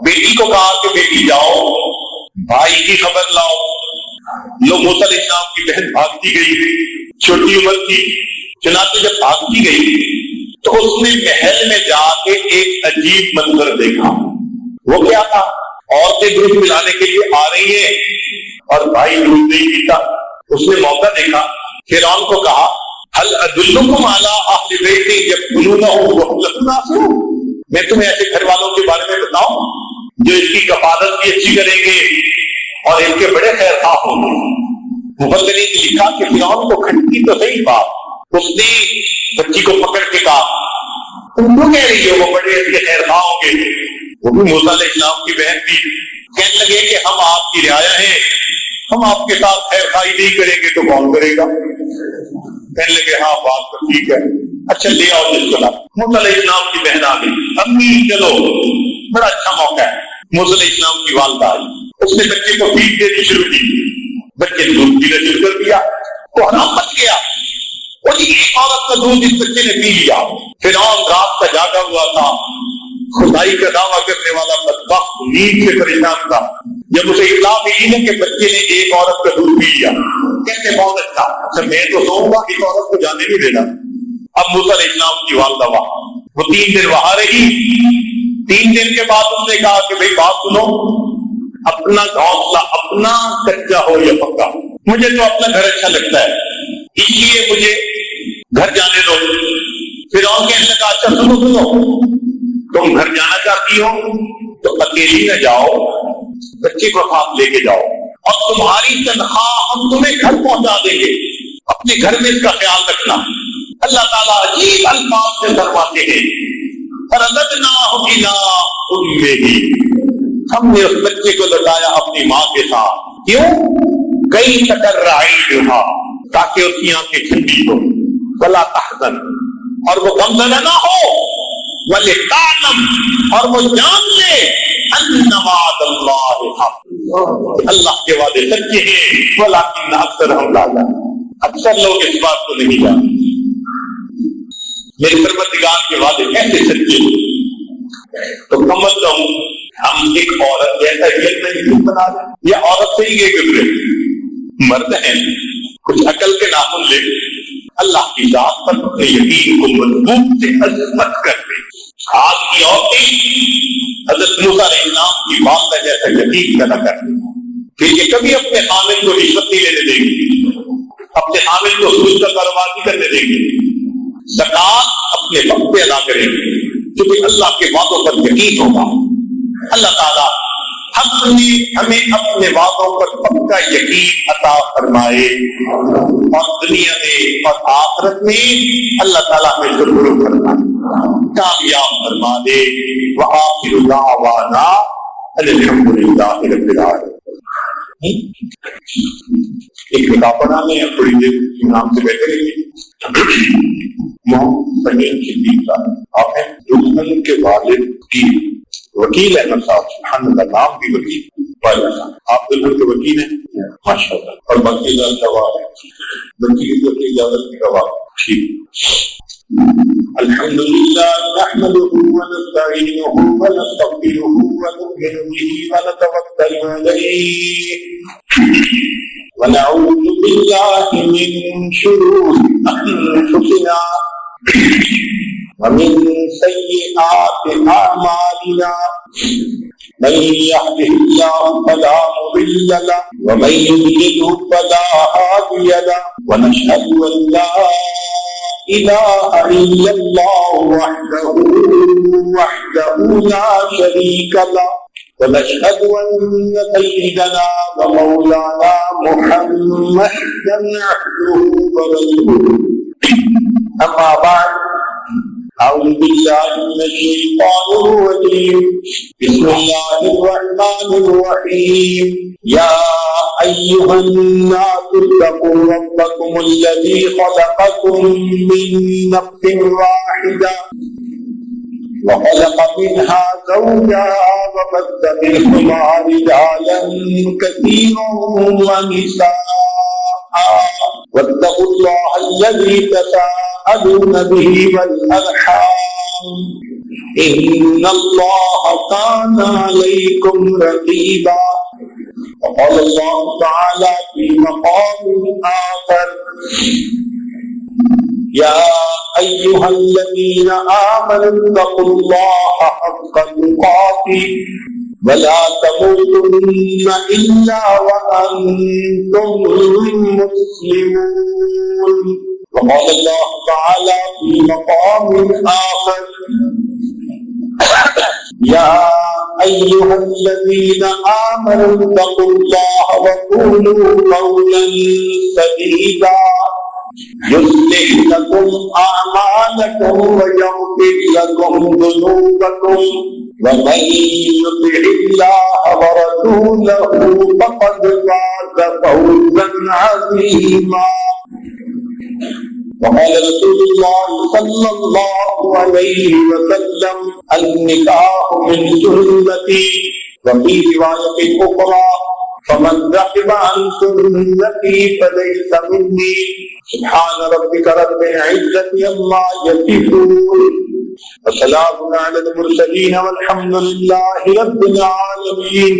A: بیٹی کو کہا کہ بیٹی جاؤ بھائی کی خبر لاؤ. لوگ موسیٰ علیہ السلام کی بہن بھاگتی گئی، چھوٹی عمر کی. چنانچہ جب بھاگتی گئی تو اس نے محل میں جا کے ایک عجیب منظر دیکھا. وہ کیا تھا؟ عورتیں دودھ پلانے کے لیے آ رہی ہیں اور بھائی دودھ نہیں پیتا. اس نے موقع دیکھا، فرعون کو کہا هل ادلکم علی اہل بیت یکفلونہ وهم لہ ناصحون، میں تمہیں ایسے گھر والوں کے بارے میں بتاؤں جو اس کی کفالت بھی اچھی کریں گے اور ان کے بڑے خیر خواہ ہوں گے. مفسرین نے لکھا کہ فرعون کو کھٹکی تو صحیح بات. اس نے بچی کو پکڑ کے کہا تم کیوں کہہ رہی ہو وہ بڑے ان کے خیر خواہ ہوں گے؟ وہ بھی موسیٰ علیہ السلام کی بہن تھی. کہنے لگے کہ ہم آپ کی رعایا ہیں ہم آپ کے ساتھ خیر خائی نہیں کریں گے تو کون کرے گا؟ کہنے لگے ہاں بات تو ٹھیک ہے، اچھا لے آؤ جس کو. موسیٰ علیہ السلام کی بہن آ گئی، امی چلو بڑا اچھا موقع ہے. موسیٰ علیہ السلام کی والدہ آئی، اس نے بچے کو فیڈ دینی شروع کی، بچے نے دودھ پینا شروع کر دیا، تو حرام مچ گیا. اور ایک عورت کا دودھ اس بچے نے پی لیا. فرعون رات کا جاگا ہوا تھا، خدائی کا دعویٰ کرنے والا بدبخت نیند سے پریشان تھا. جب اسے اطلاع ملی ہے کہ بچے نے ایک عورت کا دودھ پی لیا، کہتے بہت اچھا، میں تو سوؤں گا، اس عورت کو جانے نہیں دینا. اب موسیٰ علیہ السلام کی والدہ وہاں، وہ 3 دن وہاں رہی. 3 دن کے بعد اس نے کہا کہ بھائی بات سنو، اپنا گھونسلہ اپنا کچا ہو یا پکا، مجھے تو اپنا گھر اچھا لگتا ہے، اس لیے مجھے گھر جانے دو. فرعون کہنے لگا اچھا سنو، تم گھر جانا چاہتی ہو تو اکیلی نہ جاؤ، بچے کو ساتھ لے کے جاؤ، اور تمہاری تنخواہ ہم تمہیں گھر پہنچا دیں گے، اپنے گھر میں اس کا خیال رکھنا. اللہ تعالیٰ عجیب الفاظ سے فرماتے ہیں فرددناہ الی امہ، ہم نے اس بچے کو لوٹایا اپنی ماں کے ساتھ. کیوں؟ کئی تقر عینھا، تاکہ اس کی آنکھیں ٹھنڈی ہو، ولا تحزن، اور وہ غمزدہ نہ ہو، ولتعلم، اور وہ جان لے ان وعد اللہ حق، اللہ کے وعدے سچے ہیں، ولکن اکثرهم لا یعلمون، اکثر لوگ اس بات کو نہیں جانتے. میرے پروردگار کے وعدے کیسے سچے ہیں؟ تو کم از کم ہم ایک عورت جیسا نہیں بنا دیں، یا عورت سے ہی یہ گزرے، مرد ہیں کچھ عقل کے ناخن لے، اللہ کی ذات پر اپنے یقین کو مضبوط سے عظمت کر دے. آج کی عورتیں حضرت موسیٰ علیہ السلام کی والدہ جیسا یقین پیدا کر دیں کہ یہ کبھی اپنے خامن کو رشوت نہیں لینے دیں گی، اپنے خامن کو سود کا کاروبار نہیں کرنے دیں گی، زکات اپنے وقت پہ ادا کریں گے، کیونکہ اللہ کے وعدوں پر یقین ہوگا. اللہ تعالیٰ ہمیں اپنے وعدوں پر پکا یقین عطا فرمائے، اور دنیا میں اور آخرت میں اللہ تعالیٰ ہمیں ضرور فرمائے، کامیاب فرما دے. وآخر دعوانا الحمد للہ رب العالمین. ایک کتاب پڑھانے ہیں، تھوڑی دیر امام سے بیٹھے رہیے. محمد سمیر صدیق صاحب، آپ ہیں دشمن کے والد کی وکیل احمد صاحب، سبحان اللہ، نام بھی وکیل. آپ دلہن کے وکیل ہیں ماشاء اللہ، اور باقی گواہ ہے، وکیل کی اجازت کی گواہ. ٹھیک. الحمد للہ نحمده ونستعینه ونستغفره ونؤمن به ونتوکل علیہ ونعوذ باللہ من شرور انفسنا ومن سیئات اعمالنا، من يهده الله فلا مضل له ومن يضلل فلا هادي له، ونشهد ان لا إله إلا الله وحده لا شريك له، ونشهد أن سيدنا ومولانا محمدا عبده ورسوله. أما بعد، أعوذ بالله من الشيطان الرجيم، بسم الله الرحمن الرحيم. يا أيها الناس اتقوا ربكم الذي خلقكم من نفس واحدة وخلق منها زوجها وبث منهما رجالا كثيرا ونساء، واتقوا الله الذي تساءلون به والأرحام إن الله كان عليكم رقيبا. وقال الله تعالى في مقام آخر: يا أيها الذين آمنوا اتقوا الله حق تقاته ولا تموتن إلا وأنتم مسلمون. وقال الله تعالى في مقام آخر: يا أيها الذين آمنوا اتقوا الله وقولوا قولا سديدا يصلح لكم أعمالكم ويغفر لكم ذنوبكم ومن يطع الله ورسوله فقد فاز فوزا عظيما. وقال رسول الله صلى الله عليه وسلم النكاح من سنتي. وفي رواية أخرى فمن رغب عن سنتي فليس مني. سبحان ربك رب العزة عما يصفون وسلام على المرسلين والحمد لله رب العالمين.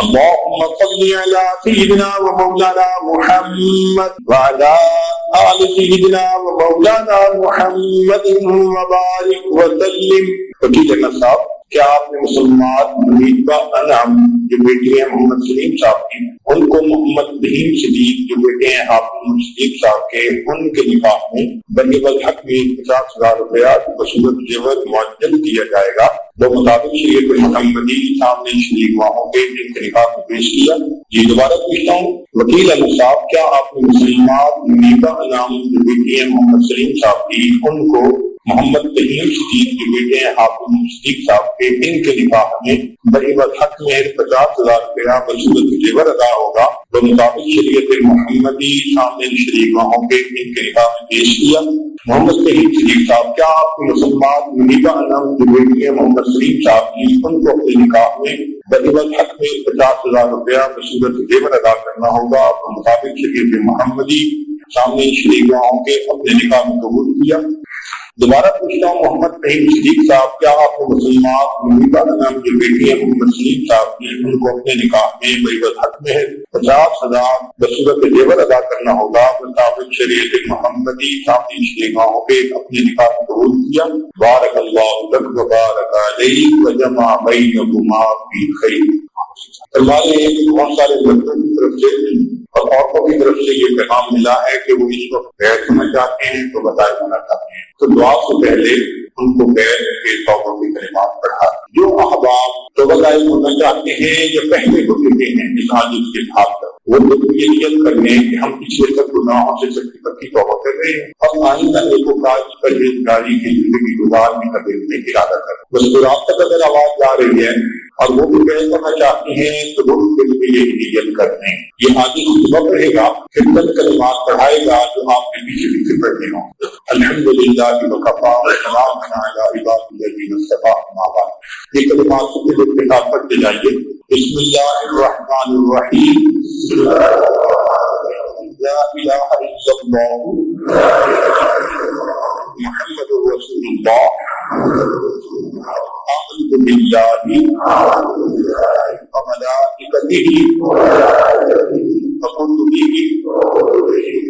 A: اللهم صل على سيدنا ومولانا محمد وعلى آل سيدنا ومولانا محمد وبارك وسلم. وکیل صاحب کیا آپ نے مسلمان حمیدہ انعام جو بیٹی ہیں محمد سلیم صاحب کی، ان کو محمد بہیم صدیق جو بیٹے ہیں حافظ صدیق صاحب کے، ان کے نکاح میں بنی الحق میں 50,000 روپیہ بصورت زیور معجل دیا جائے گا؟ وہ مطابق شریعت محمدی سامنے شریک ماہوں کے ان کے نکاح کو پیش کیا. جی دوبارہ پوچھتا ہوں وکیل علی صاحب، کیا آپ نے مسلمان حمیدہ انعام جو بیٹی ہیں محمد سلیم صاحب کی، ان کو محمد بہیم صدیق کے بیٹے ہیں حافظ صدیق صاحب کے، ان کے نکاح میں بنی الحق میں 50,000 روپیہ بصورت زیور ادا ہوگا؟ وہ مطابق شریعت محمدی سامنے شریک ماہوں کے ان کے نکاح میں پیش کیا. محمد بہیم صدیق صاحب، کیا آپ کے مسلمان حمیدہ انعام جو بیٹی ہیں محمد سلیم صاحب کی، ان کو اپنے نکاح میں بنی الحق میں 50,000 روپیہ بصورت زیور ادا کرنا ہوگا؟ وہ مطابق شریعت محمدی سامنے شریک ماہوں کے اپنے نکاح میں قبول کیا. دوبارہ پوچھتا ہوں محمد بہیم صدیق صاحب، کیا آپ کو مسلمان حمیدہ انعام جو بیٹی ہیں محمد سلیم صاحب کی، ان کو اپنے نکاح میں بنی الحق میں 50,000 بصورت زیور ادا کرنا ہوگا؟ مطابق شریعت محمدی سامنے شریک ماہوں کے اپنے نکاح میں قبول کیا. بارک اللہ لک و بارک علیک وجمع بینکما فی خیر. فرماتے ہیں کہ بہت سارے مردوں کی طرف سے اور عورتوں کی طرف سے یہ پیغام ملا ہے کہ وہ اس وقت بیعت ہونا چاہتے ہیں تو بتائے ہونا چاہتے ہیں، تو دعا سے پہلے ان کو بیعت کے توبہ کی کلمات پڑھا. جو احباب تو بتائے ہونا چاہتے ہیں یا پہلے ہو چکے ہیں اس حاجت کے بھاگ کر، وہ لوگ یہ نیت کر لیں کہ ہم پچھلے سب گناہوں سے سچی پکی توبہ کر رہے ہیں اور آئندہ نیکوکاری پرہیزگاری کی زندگی گزارنے کا دل ارادہ کر. بس آپ تک اگر آواز آ رہی ہے اور وہ بھی بیعت کرنا چاہتے ہیں تو وہ کے لیے یہ نیت کر لیں. یہ آدمی خطبہ پڑھے گا، پھر چند کلمات پڑھائے گا جو آپ کے پیچھے پیچھے پڑھنے ہوں. الحمدللہ وکفی وسلام علی عبادہ الذین اصطفی اما بعد. یہ کلمات سب کے ساتھ پڑھتے جائیے. بسم اللہ الرحمن الرحیم. لا الہ الا اللہ محمد رسول اللہ. آمنت باللہ وملائکتہ وکتبہ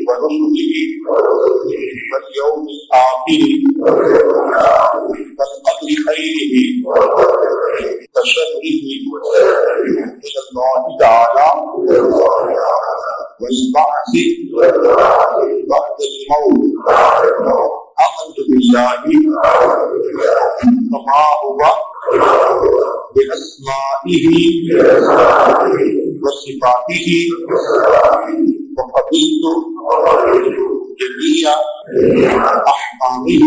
A: ورسلہ والیوم الآخر والقدر خیرہ وشرہ من اللہ تعالی والبعث بعد الموت. آمنت باللہ وما هو بأسمائه وصفاته وقبلت جميع أحكامه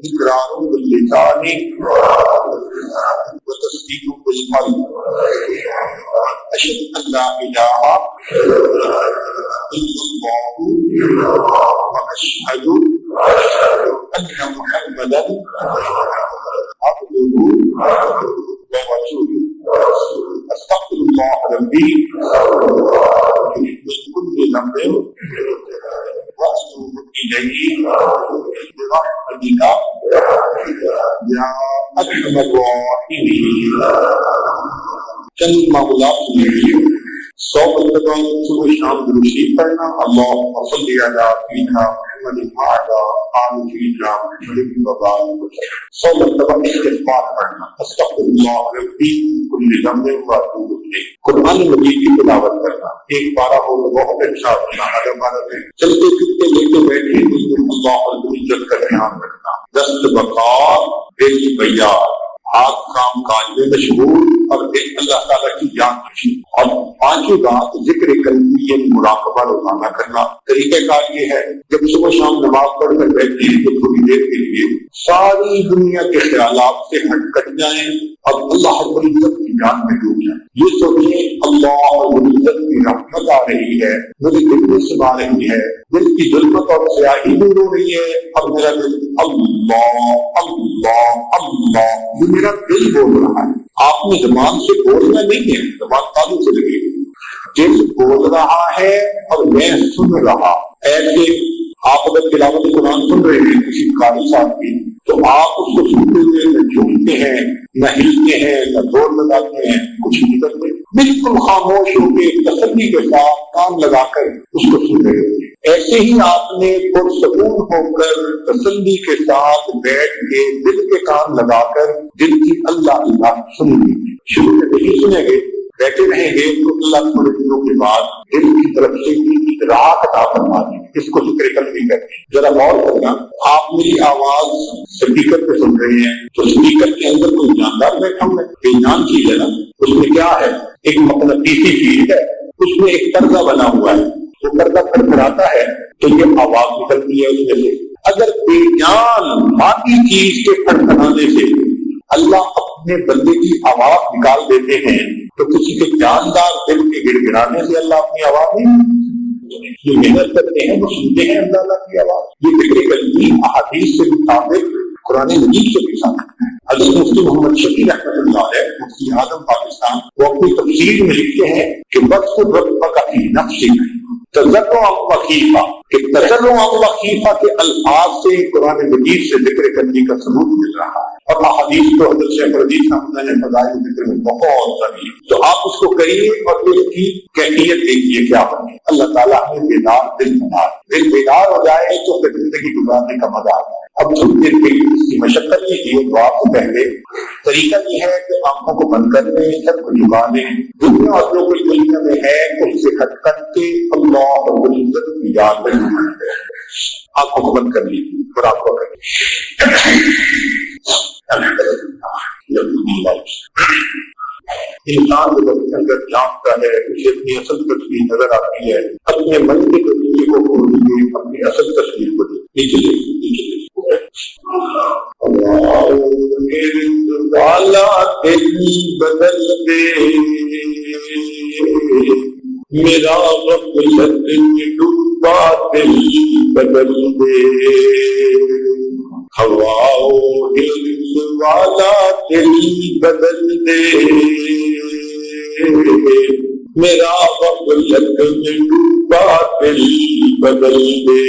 A: إقرار باللسان وتصديق بالقلب. أشهد أن لا إله إلا الله وأشهد أن محمدا عبده ورسوله. أستغفر الله ربي من كل ذنب وأتوب إليه برحمتك يا أرحم الراحمين. چند معمولات لیجیے. 100 مرتبہ صبح شام درود شریف پڑھنا. اللہم صلی علی سیدنا محمد وعلی آل سیدنا محمد وبارک وسلم. 100 مرتبہ استغفار پڑھنا. استغفر اللہ ربی من کل ذنب واتوب الیہ. قرآن مجید کی تلاوت کرنا. ایک پارہ ہو تو بہت اچھا ہونا. ہر بارہ میں چلتے پھرتے لیتے بیٹھے اللہ عز و جل کا دھیان رکھنا. دست بقا دل بیار، ہاتھ کام کام کاج میں مشغول اور دل اللہ تعالیٰ کی یاد رکھنی. اور پانچویں بات ذکر قلبی مراقبہ روزانہ کرنا. طریقہ کار یہ ہے جب صبح شام نماز پڑھ کر بیٹھے ہیں تو تھوڑی دیر کے لیے ساری دنیا کے خیالات سے ہٹ کٹ جائیں اور اللہ رب العزت کی یاد میں ڈوب جائیں. یہ سوچیں اللہ رب العزت کی رحمت آ رہی ہے, میرے دل میں سما رہی ہے, دل کی ظلمت اور سیاہی دور ہو رہی ہے اور میرا دل اللہ اللہ اللہ یہ میرا دل بول رہا ہے. آپ نے زبان سے بولنا نہیں ہے, زبان تالو سے لگے, دل بول رہا ہے اور میں سن رہا. ایسے آپ اگر تلاوت قرآن سن رہے ہیں کسی قاری صاحب کی تو آپ اس کو سنتے ہوئے نہ جھومتے ہیں نہ ہلتے ہیں نہ زور لگاتے ہیں, کچھ نہیں کرتے, بالکل خاموش ہو کے تسلی کے ساتھ کام لگا کر اس کو سن رہے ہوتے ہیں. ایسے ہی آپ نے پرسکون ہو کر تسلی کے ساتھ بیٹھ کے دل کے کام لگا کر دل کی اللہ اللہ سن لی. شروع میں نہیں سنیں گے, بیٹھے رہیں گے تو اللہ تھوڑے دنوں کے بعد دل کی طرف سے ادراک عطا فرما دیں. اس کو ذکر قلبی کرتے ہیں. ذرا غور کرنا, آپ میری آواز اسپیکر پہ سن رہے ہیں تو اسپیکر کے اندر کوئی جاندار بیٹھا ہوا ہے, بے جان چیز ہے نا, اس میں کیا ہے, ایک مقناطیسی فیلڈ ہے, اس میں ایک پردہ بنا ہوا ہے, وہ پردہ کھڑکھڑاتا ہے تو یہ آواز نکلتی ہے اس میں سے. اگر بے جان مادی چیز کے کھڑکھڑانے سے اللہ اپنے بندے کی آواز نکال دیتے ہیں تو کسی کے جاندار دل کے گڑ گڑانے سے اللہ اپنی آواز نہیں, جو محنت کرتے ہیں وہ سنتے ہیں اللہ کی آواز. یہ ذکر قلبی احادیث سے مطابق قرآن مجید سے بھی ثابت ہے. حضرت مفتی محمد شفیع رحمۃ اللہ علیہ مفتی اعظم پاکستان وہ اپنی تفسیر میں لکھتے ہیں کہ وقت رب کا نفس تذرع وخیفہ, کہ تذرع وخیفہ کے الفاظ سے قرآن مجید سے ذکر قلبی کا ثبوت مل رہا ہے. اور احادیث تو حضرت شیخ رضی صاحب نے فضائل ذکر میں بہت ساری, تو آپ اس کو کریے اور اس کی کیفیت دیکھیے کیا بنے. اللہ تعالیٰ ہمیں بیدار دل بنا, دل بیدار ہو جائے تو پھر زندگی گزارنے کا مزہ آتا ہے. اب تھوڑی دیر کے لیے اس کی مشقت کیجیے. دعا سے پہلے طریقہ یہ ہے کہ آنکھوں کو بند کر لیں, سب کو جھکا دیں, دنیا اور جو کچھ دنیا میں ہے اس سے ہٹ کر کے اللہ رب العزت کی یاد میں آنکھوں کو بند کر لیجیے اور آپ کو انسان جو اپنے اندر جانتا ہے اسے اپنی اصل تصویر نظر آتی ہے. اپنے من کی تصویر کو کھول دیجیے, اپنی اصل تصویر کو نیچے والا دل بدل دے, میرا غفلت میں ڈوبا دل بدل دے, ہوا والا دل بدل دے, میرا غفلت میں ڈوبا دل بدل دے,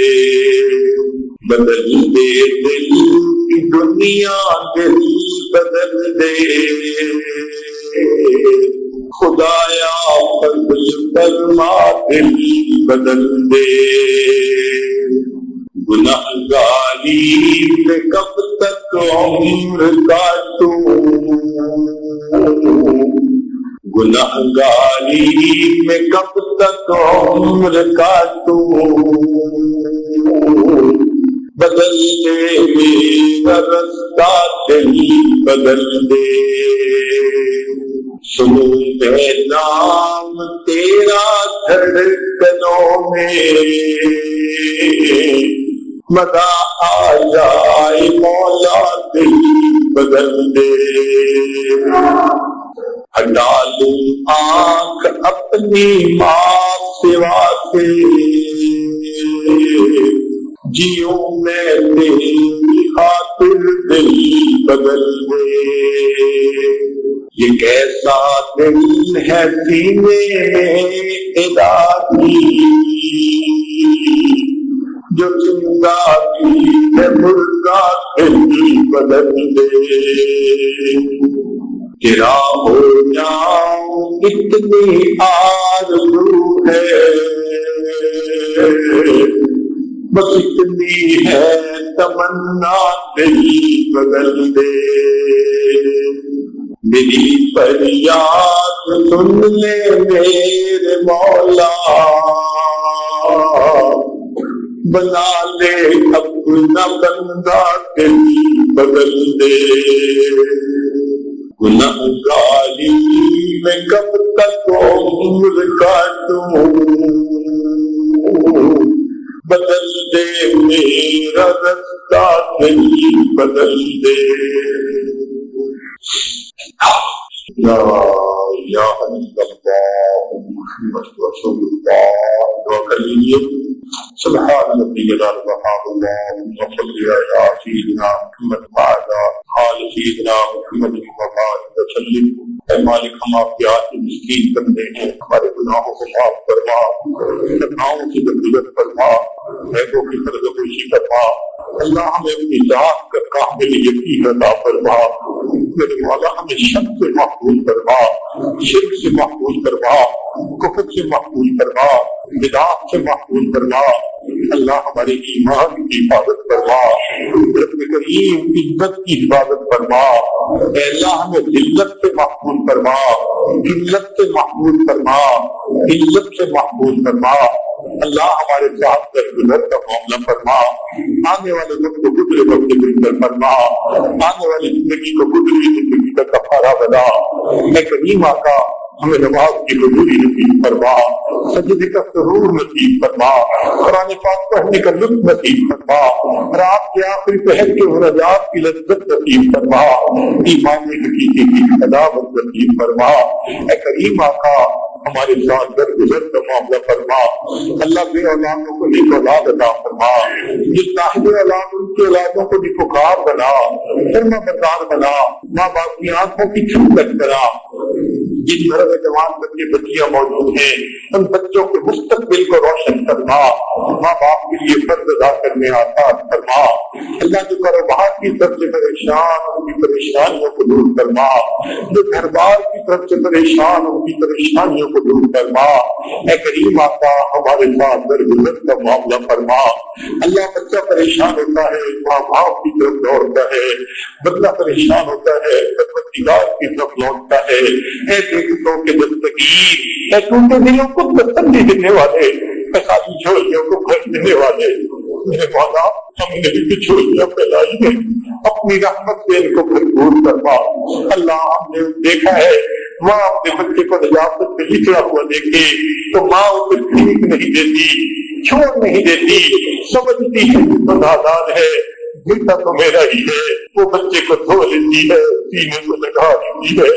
A: بدل دے دل کی دنیا دل بدل دے, خدایا فضل فرما دل بدل دے, گنہگاری میں کب تک عمر کاٹوں, گنہگاری میں کب تک عمر کاٹوں, بدل دے میرا رستہ دل بدل دے, سنو میں نام تیرا دھڑکنوں میں, مزہ آ جائے مولا دل بدل دے, ہٹا لوں آنکھ اپنی ماں سوا سے, جیوں میں تیری خاطر دل بدل دے, یہ کیسا دل ہے سینے الہی جو زندگی ہے مردہ دل بدل دے, تیرا ہو جاؤں اتنی آرزو ہے, بس اتنی ہے تمنا دل بدل دے, میری فریاد سن لے میرے مولا, بنا لے اپنا بندہ دل بدل دے, گناہ گاری میں کب تک عمر کاٹوں، بدل دے میرا رستہ نہیں بدل دے۔ لا الہ الا اللہ محمد رسول اللہ وکلیہ سبحان ربی العظیم اللہم صلی علی سیدنا محمد وعلی آل سیدنا محمد وبارک وسلم۔ اے مالک، ہم آپ کے ہاتھ مسکین بندے ہیں، ہمارے گناہوں کو معاف فرما، خطاؤں سے درگزر فرما، عیبوں کی سرزنشی فرما۔ اللہ ہمیں اپنی ذات کا کامل یقین عطا فرما، میرے مولا ہمیں شک سے محفوظ فرما، شرک سے محفوظ فرما، کفر سے محفوظ فرما، بدعات سے محفوظ فرما۔ اللہ ہمارے ایمان کی حفاظت فرما، رب کریم عزت کی حفاظت فرما۔ اے اللہ ہمیں ذلت سے محفوظ فرما، ذلت سے محفوظ فرما، عزت سے محفوظ فرما۔ اللہ ہمارے ساتھ درگزر کا معاملہ فرما، آنے والے وقت کو گزرے وقت بہتر فرما، آنے والی زندگی کو گزری زندگی کا کفارہ بنا۔ اے کریم آقا، ہمیں نماز کی قبولی نصیب فرما، سجدے کا سرور نصیب فرما، قرآن پاک پڑھنے کا لطف نصیب فرما، رات کے آخری پہر کے مناجات کی لذت نصیب فرما، ایمان حقیقی کی حلاوت نصیب فرما۔ اے کریم آقا، ہمارے ساتھ درگزر کا معاملہ فرما۔ اللہ بے اولادوں کو نیک اولاد عطا فرما، جس صاحب اولاد ان کی اولادوں کو نیکوکار بنا، فرما بردار بنا، ماں باپ کی آنکھوں کی ٹھنڈک کرا۔ جن گھر میں جوان بچے بچیاں موجود ہیں، ان بچوں کے مستقبل کو روشن فرما، ماں باپ کے لیے فرض ادا کرنے آسان فرما۔ اللہ جو کاروبار کی طرف سے پریشان، ان کی پریشانیوں کو دور فرما، جو گھر بار کی طرف سے پریشان، ان کی پریشانیوں کو دور فرما۔ اے کریم آقا، ہمارے ساتھ درگزر کا معاملہ فرما۔ اللہ بچہ پریشان ہوتا ہے، ماں باپ کی طرف لوٹتا ہے، بندہ پریشان ہوتا ہے، پروردگار کی طرف لوٹتا ہے۔ اے دیکھتوں کے دستگیر، اے ٹوٹے دلوں کو تسلی دینے والے، اے خالی جھولیوں کو بھر دینے والے، میرے مولا ہم نے بھی جھولیاں پھیلائی ہیں، اپنی رحمت سے ان کو بھرپور فرما۔ اللہ ہم نے دیکھا ہے، ماں اپنے بچے کو نجاست سے بچھڑا ہوا دیکھے تو ماں اسے ٹھیک نہیں دیتی، چھوڑ نہیں دیتی، سمجھتی ہے کہ تو نادان ہے، بیٹا تو میرا ہی ہے، وہ بچے کو دھو لیتی ہے، سینے کو لگا دیتی ہے۔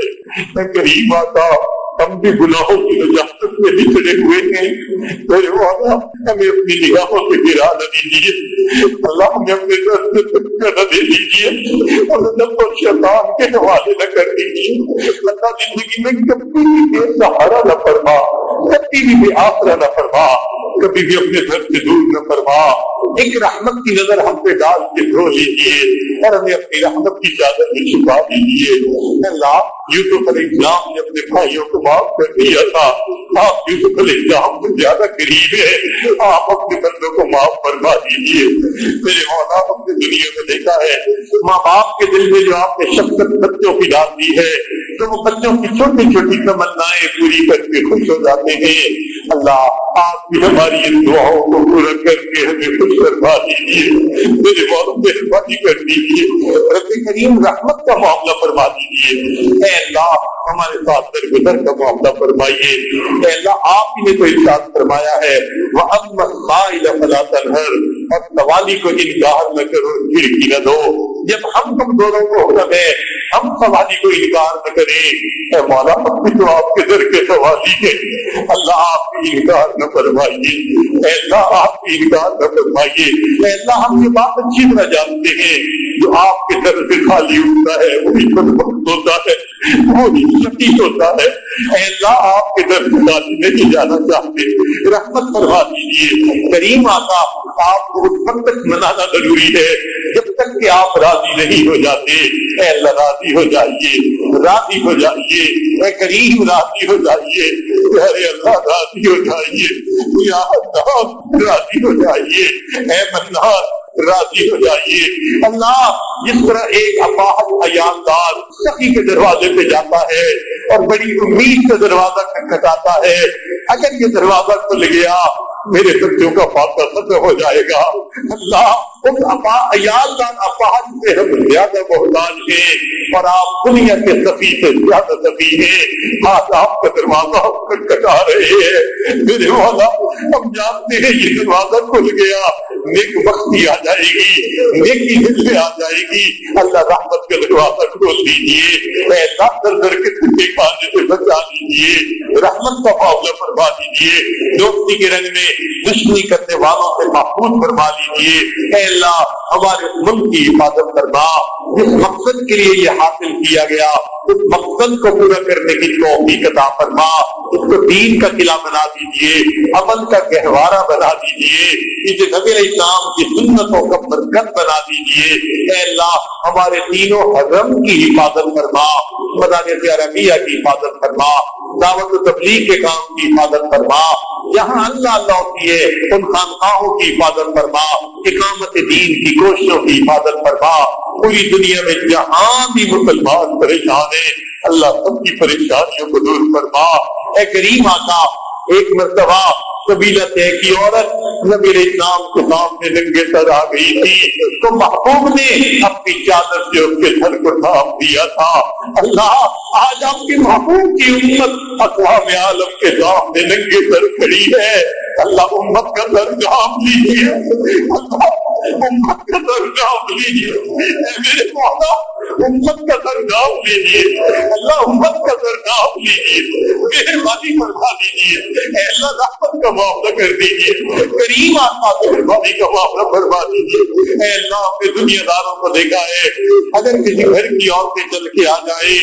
A: میں کریم آقا، ہم بھی گناہوں کی نجاست میں بچھڑے ہوئے ہیں، میرے مولا ہمیں اپنی نگاہوں سے گرا نہ دیجیے، اللہ ہمیں اپنے در سے تھکا نہ دے دیجیے، اور نفس اور شیطان کے حوالے نہ کر دیجیے۔ اللہ زندگی میں کبھی بھی بے سہارا نہ فرما، کبھی بھی بے آسرا نہ فرما، کبھی بھی اپنے گھر سے دور نہ فرما۔ ایک رحمت کی نظر ہم پہ ڈال کے دھو لیجیے اور ہمیں اپنی رحمت کی چادر میں چھپا دیجیے۔ اللہ یوسف علیہ السلام نے اپنے بھائیوں کو معاف کر دیا تھا، آپ یوسف علیہ السلام سے زیادہ قریب ہے، آپ اپنے بندوں کو معاف فرما دیجیے۔ میرے مولا، ہم نے دنیا میں دیکھا ہے ماں باپ کے دل میں جو آپ نے شفقت بچوں کی ڈال دی ہے، تو وہ بچوں کی چھوٹی چھوٹی تمنائیں پوری کر کے خوش ہو جاتے ہیں۔ اللہ آپ بھی ہماری ان دعاؤں کو پورا کر کے ہمیں خوش فرما دیجیے، میرے مولا مہربانی کر دیجیے، رب کریم رحمت کا معاملہ فرما دیجیے۔ اے اللہ ہمارے ساتھ درگزر کا معاملہ فرمائیے۔ اے اللہ آپ ہی نے تو ارشاد فرمایا ہے وَأَمَّا السَّائِلَ فَلَا تَنْهَرْ، اور سوالی کو انکار نہ کرو، کھڑکی نہ دو۔ جب ہم دونوں کو حکم ہے ہم سوالی کو انکار نہ کریں، اے مولا ہم بھی تو آپ کے در کے سوالی ہیں، اللہ آپ کی انکار نہ فرمائیے، اے اللہ آپ کی انکار نہ فرمائیے۔ اے اللہ ہم یہ بات اچھی طرح جانتے ہیں، جو آپ کے در سے خالی ہوتا ہے وہی بدبخت ہوتا ہے، وہی شقی ہوتا ہے۔ اے اللہ آپ کے در سے خالی نہیں جانا چاہتے، رحمت فرما دیجیے۔ کریم آقا، آپ کو اس وقت تک منانا ضروری ہے جب تک کہ آپ راضی نہیں ہو جاتے۔ اے اللہ راضی ہو جائیے، راضی ہو جائیے، اے کریم راضی ہو جائیے، اے اللہ راضی ہو جائیے، یا اللہ راضی ہو جائیے، اے منان راضی ہو جائیے۔ اللہ جس طرح ایک اپاہج عیاندار سخی کے دروازے پہ جاتا ہے اور بڑی امید سے دروازہ کھٹکھٹاتا ہے، اگر یہ دروازہ کھل گیا میرے بچوں کا فاتحہ ختم ہو جائے گا۔ اللہ اس عیاندار اپاہج سے ہم زیادہ محتاج ہیں اور آپ دنیا کے سفی سے زیادہ سفی ہیں، آج آپ کا دروازہ کٹکھٹا رہے ہیں۔ میرے مولا ہم جانتے ہیں یہ دروازہ کھل گیا، نیک بختی آ جائے گی، نیکی دل میں آ جائے گی، اللہ رحمت کا دروازہ کھول دیجیے، ایسا در در کے ٹھنڈے پانی سے بچا دیجیے، رحمت کا معاملہ فرما دیجیے، دوستی کے رنگ میں دشمنی کرنے والوں سے محفوظ فرما لیجیے۔ اے اللہ ہمارے ملک کی حفاظت فرما، جس مقصد کے لیے یہ حاصل کیا گیا اس مقصد کو پورا کرنے کی توفیق عطا فرما، اس کو دین کا قلعہ بنا دیجیے، عمل کا گہوارہ بنا دیجیے، اسے نبی علیہ السلام کی سنتوں کا مرکز بنا دیجیے۔ اے اللہ ہمارے تینوں حرم کی حفاظت فرما، مدارس عربیہ کی حفاظت فرما، دعوت و تبلیغ کے کام کی حفاظت فرما، جہاں اللہ اللہ ہوتی ہے ان خانقاہوں کی حفاظت فرما، اقامت دین کی کوششوں کی حفاظت فرما۔ پوری دنیا میں جہاں بھی مسلمان پریشان ہیں اللہ سب کی پریشانیوں کو دور فرما۔ اے کریم آقا، ایک مرتبہ قبیلہ طے کی عورت نبی علیہ السلام کے سامنے ننگے سر آ گئی تھی، تو محبوب نے اپنی چادر سے اس کے سر کو ڈھانپ دیا تھا۔ اللہ آج آپ کے محبوب کی امت اقوام عالم کے سامنے ننگے سر کھڑی ہے، اللہ امت کا سر ڈھانپ لیجیے، اللہ امت کا سر ڈھانپ لیجیے، اے میرے مولا امت کا سر ڈھانپ لیجیے، اللہ امت کا سر ڈھانپ لیجیے، مہربانی فرما دیجیے، اے اللہ رحمت کا معاملہ کر دیجیے، کریم آقا مہربانی کا معاملہ فرما دیجیے۔ اے اللہ اپنے دنیا داروں کو دیکھا ہے، اگر کسی گھر کی عورتیں چل کے آ جائے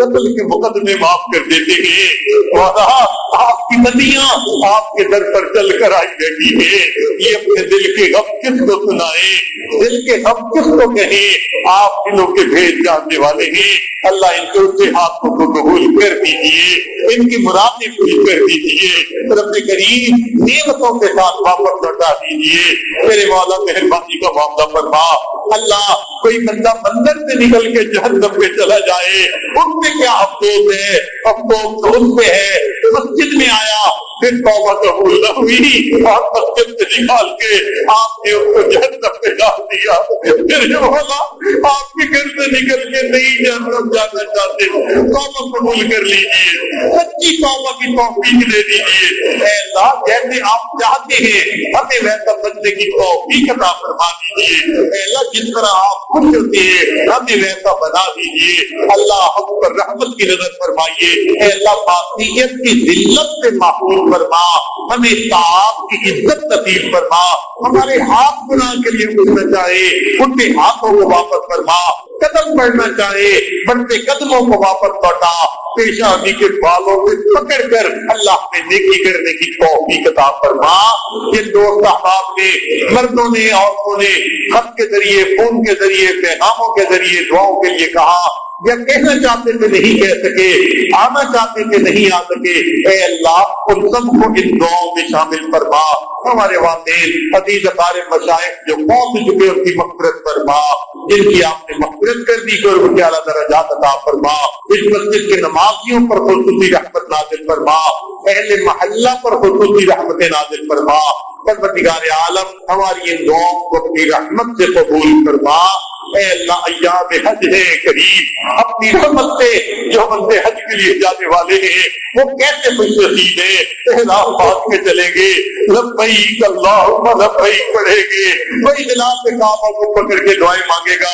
A: قتل کے مقدمے معاف کر دیتے ہیں، اور آپ کی ندیاں آپ کے در پر چل کر آئی بیٹھی ہے، یہ اپنے دل کے غم کس کو سنائے، دل کے غم کس کو کہیں، آپ دلوں کے بھید جاننے والے ہیں، اللہ ان کے اچھے ہاتھوں کو قبول کر دیجیے، ان کی مرادیں پوری کر دیجیے، رب کریم نعمتوں کے ساتھ واپس لوٹا دیجیے، میرے مولا مہربانی کا معاملہ فرما۔ اللہ کوئی بندہ مندر سے نکل کے جہنم میں چلا جائے ان میں کیا افسوس ہے، افسوس تو ان پہ ہے مسجد میں آیا پھر توبہ قبول نہ ہوئی اور مسجد سے نکال کے آپ نے اس کو جہنم میں ڈال دیا، پھر مولا آپ کے گھر سے نکل کے نہیں جہنم جانا چاہتے، توبہ قبول کر لیجیے، سچی توبہ کی توفیق دے دیجیے۔ اے اللہ جیسے آپ چاہتے ہیں ہمیں ویسا بننے کی توفیق عطا فرما دیجیے، اے اللہ جس طرح آپ خوش ہوتے ہیں ہمیں ویسا بنا دیجیے، اللہ ہم پر رحمت کی نظر فرمائیے، اے اللہ معصیت کی ذلت سے محفوظ فرما، ہمیں طاعت کی عزت نصیب فرما، ہمارے ہاتھ گناہ کے لیے اٹھنا چاہے اٹھتے ہاتھوں کو واپس فرما، قدم بڑھنا چاہے بڑھتے قدموں کو واپس لوٹا، پیشانی کے بالوں کو پکڑ کر اللہ میں نیکی کرنے کی توفیق عطا فرما۔ جن دوست احباب نے مردوں نے عورتوں نے خط کے ذریعے فون کے ذریعے پیغاموں کے ذریعے دعاؤں کے لیے کہا یا کہنا چاہتے تھے نہیں کہہ سکے، آنا چاہتے تھے نہیں آ سکے، اے اللہ ان سب کو ان دعاؤں میں شامل فرما، ہمارے والدین عزیز اقارب مشائخ جو پہنچ چکے ان کی مغفرت فرما، جن کی آپ نے مغفرت کر دی اور ان کے اعلیٰ درجات عطا فرما، اس مسجد کے نمازیوں پر خصوصی رحمت نازل فرما، اہل محلہ پر خصوصی رحمت نازل فرما، پروردگار عالم ہماری ان دعاؤں کو اپنی رحمت سے قبول فرما۔ اے اللہ ایام حج ہے قریب، اپنی رحمت سے جو بندے حج کے لیے جانے والے ہیں وہ کیسے خوش نصیب ہیں، احرام باندھ کے چلیں گے، لبیک اللہم لبیک پڑھیں گے، وہی خلاف کعبہ کو پکڑ کے دعائیں مانگے گا،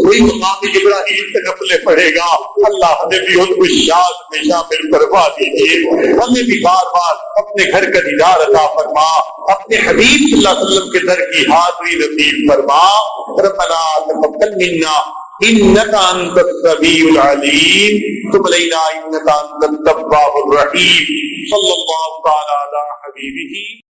A: وہی مقام ابراہیم سے نفلیں پڑھے گا۔ اللہ ہمیں بھی ان کو شاد میں شامل فرما دیجیے، ہمیں بھی بار بار اپنے گھر کا دیدار عطا فرما، اپنے حبیب صلی اللہ علیہ وسلم کے در کی حاضری نصیب فرما۔ ربنا تقبل منا انك انت السميع العليم وتب علينا انك انت التواب الرحيم صلى الله تعالى على حبيبه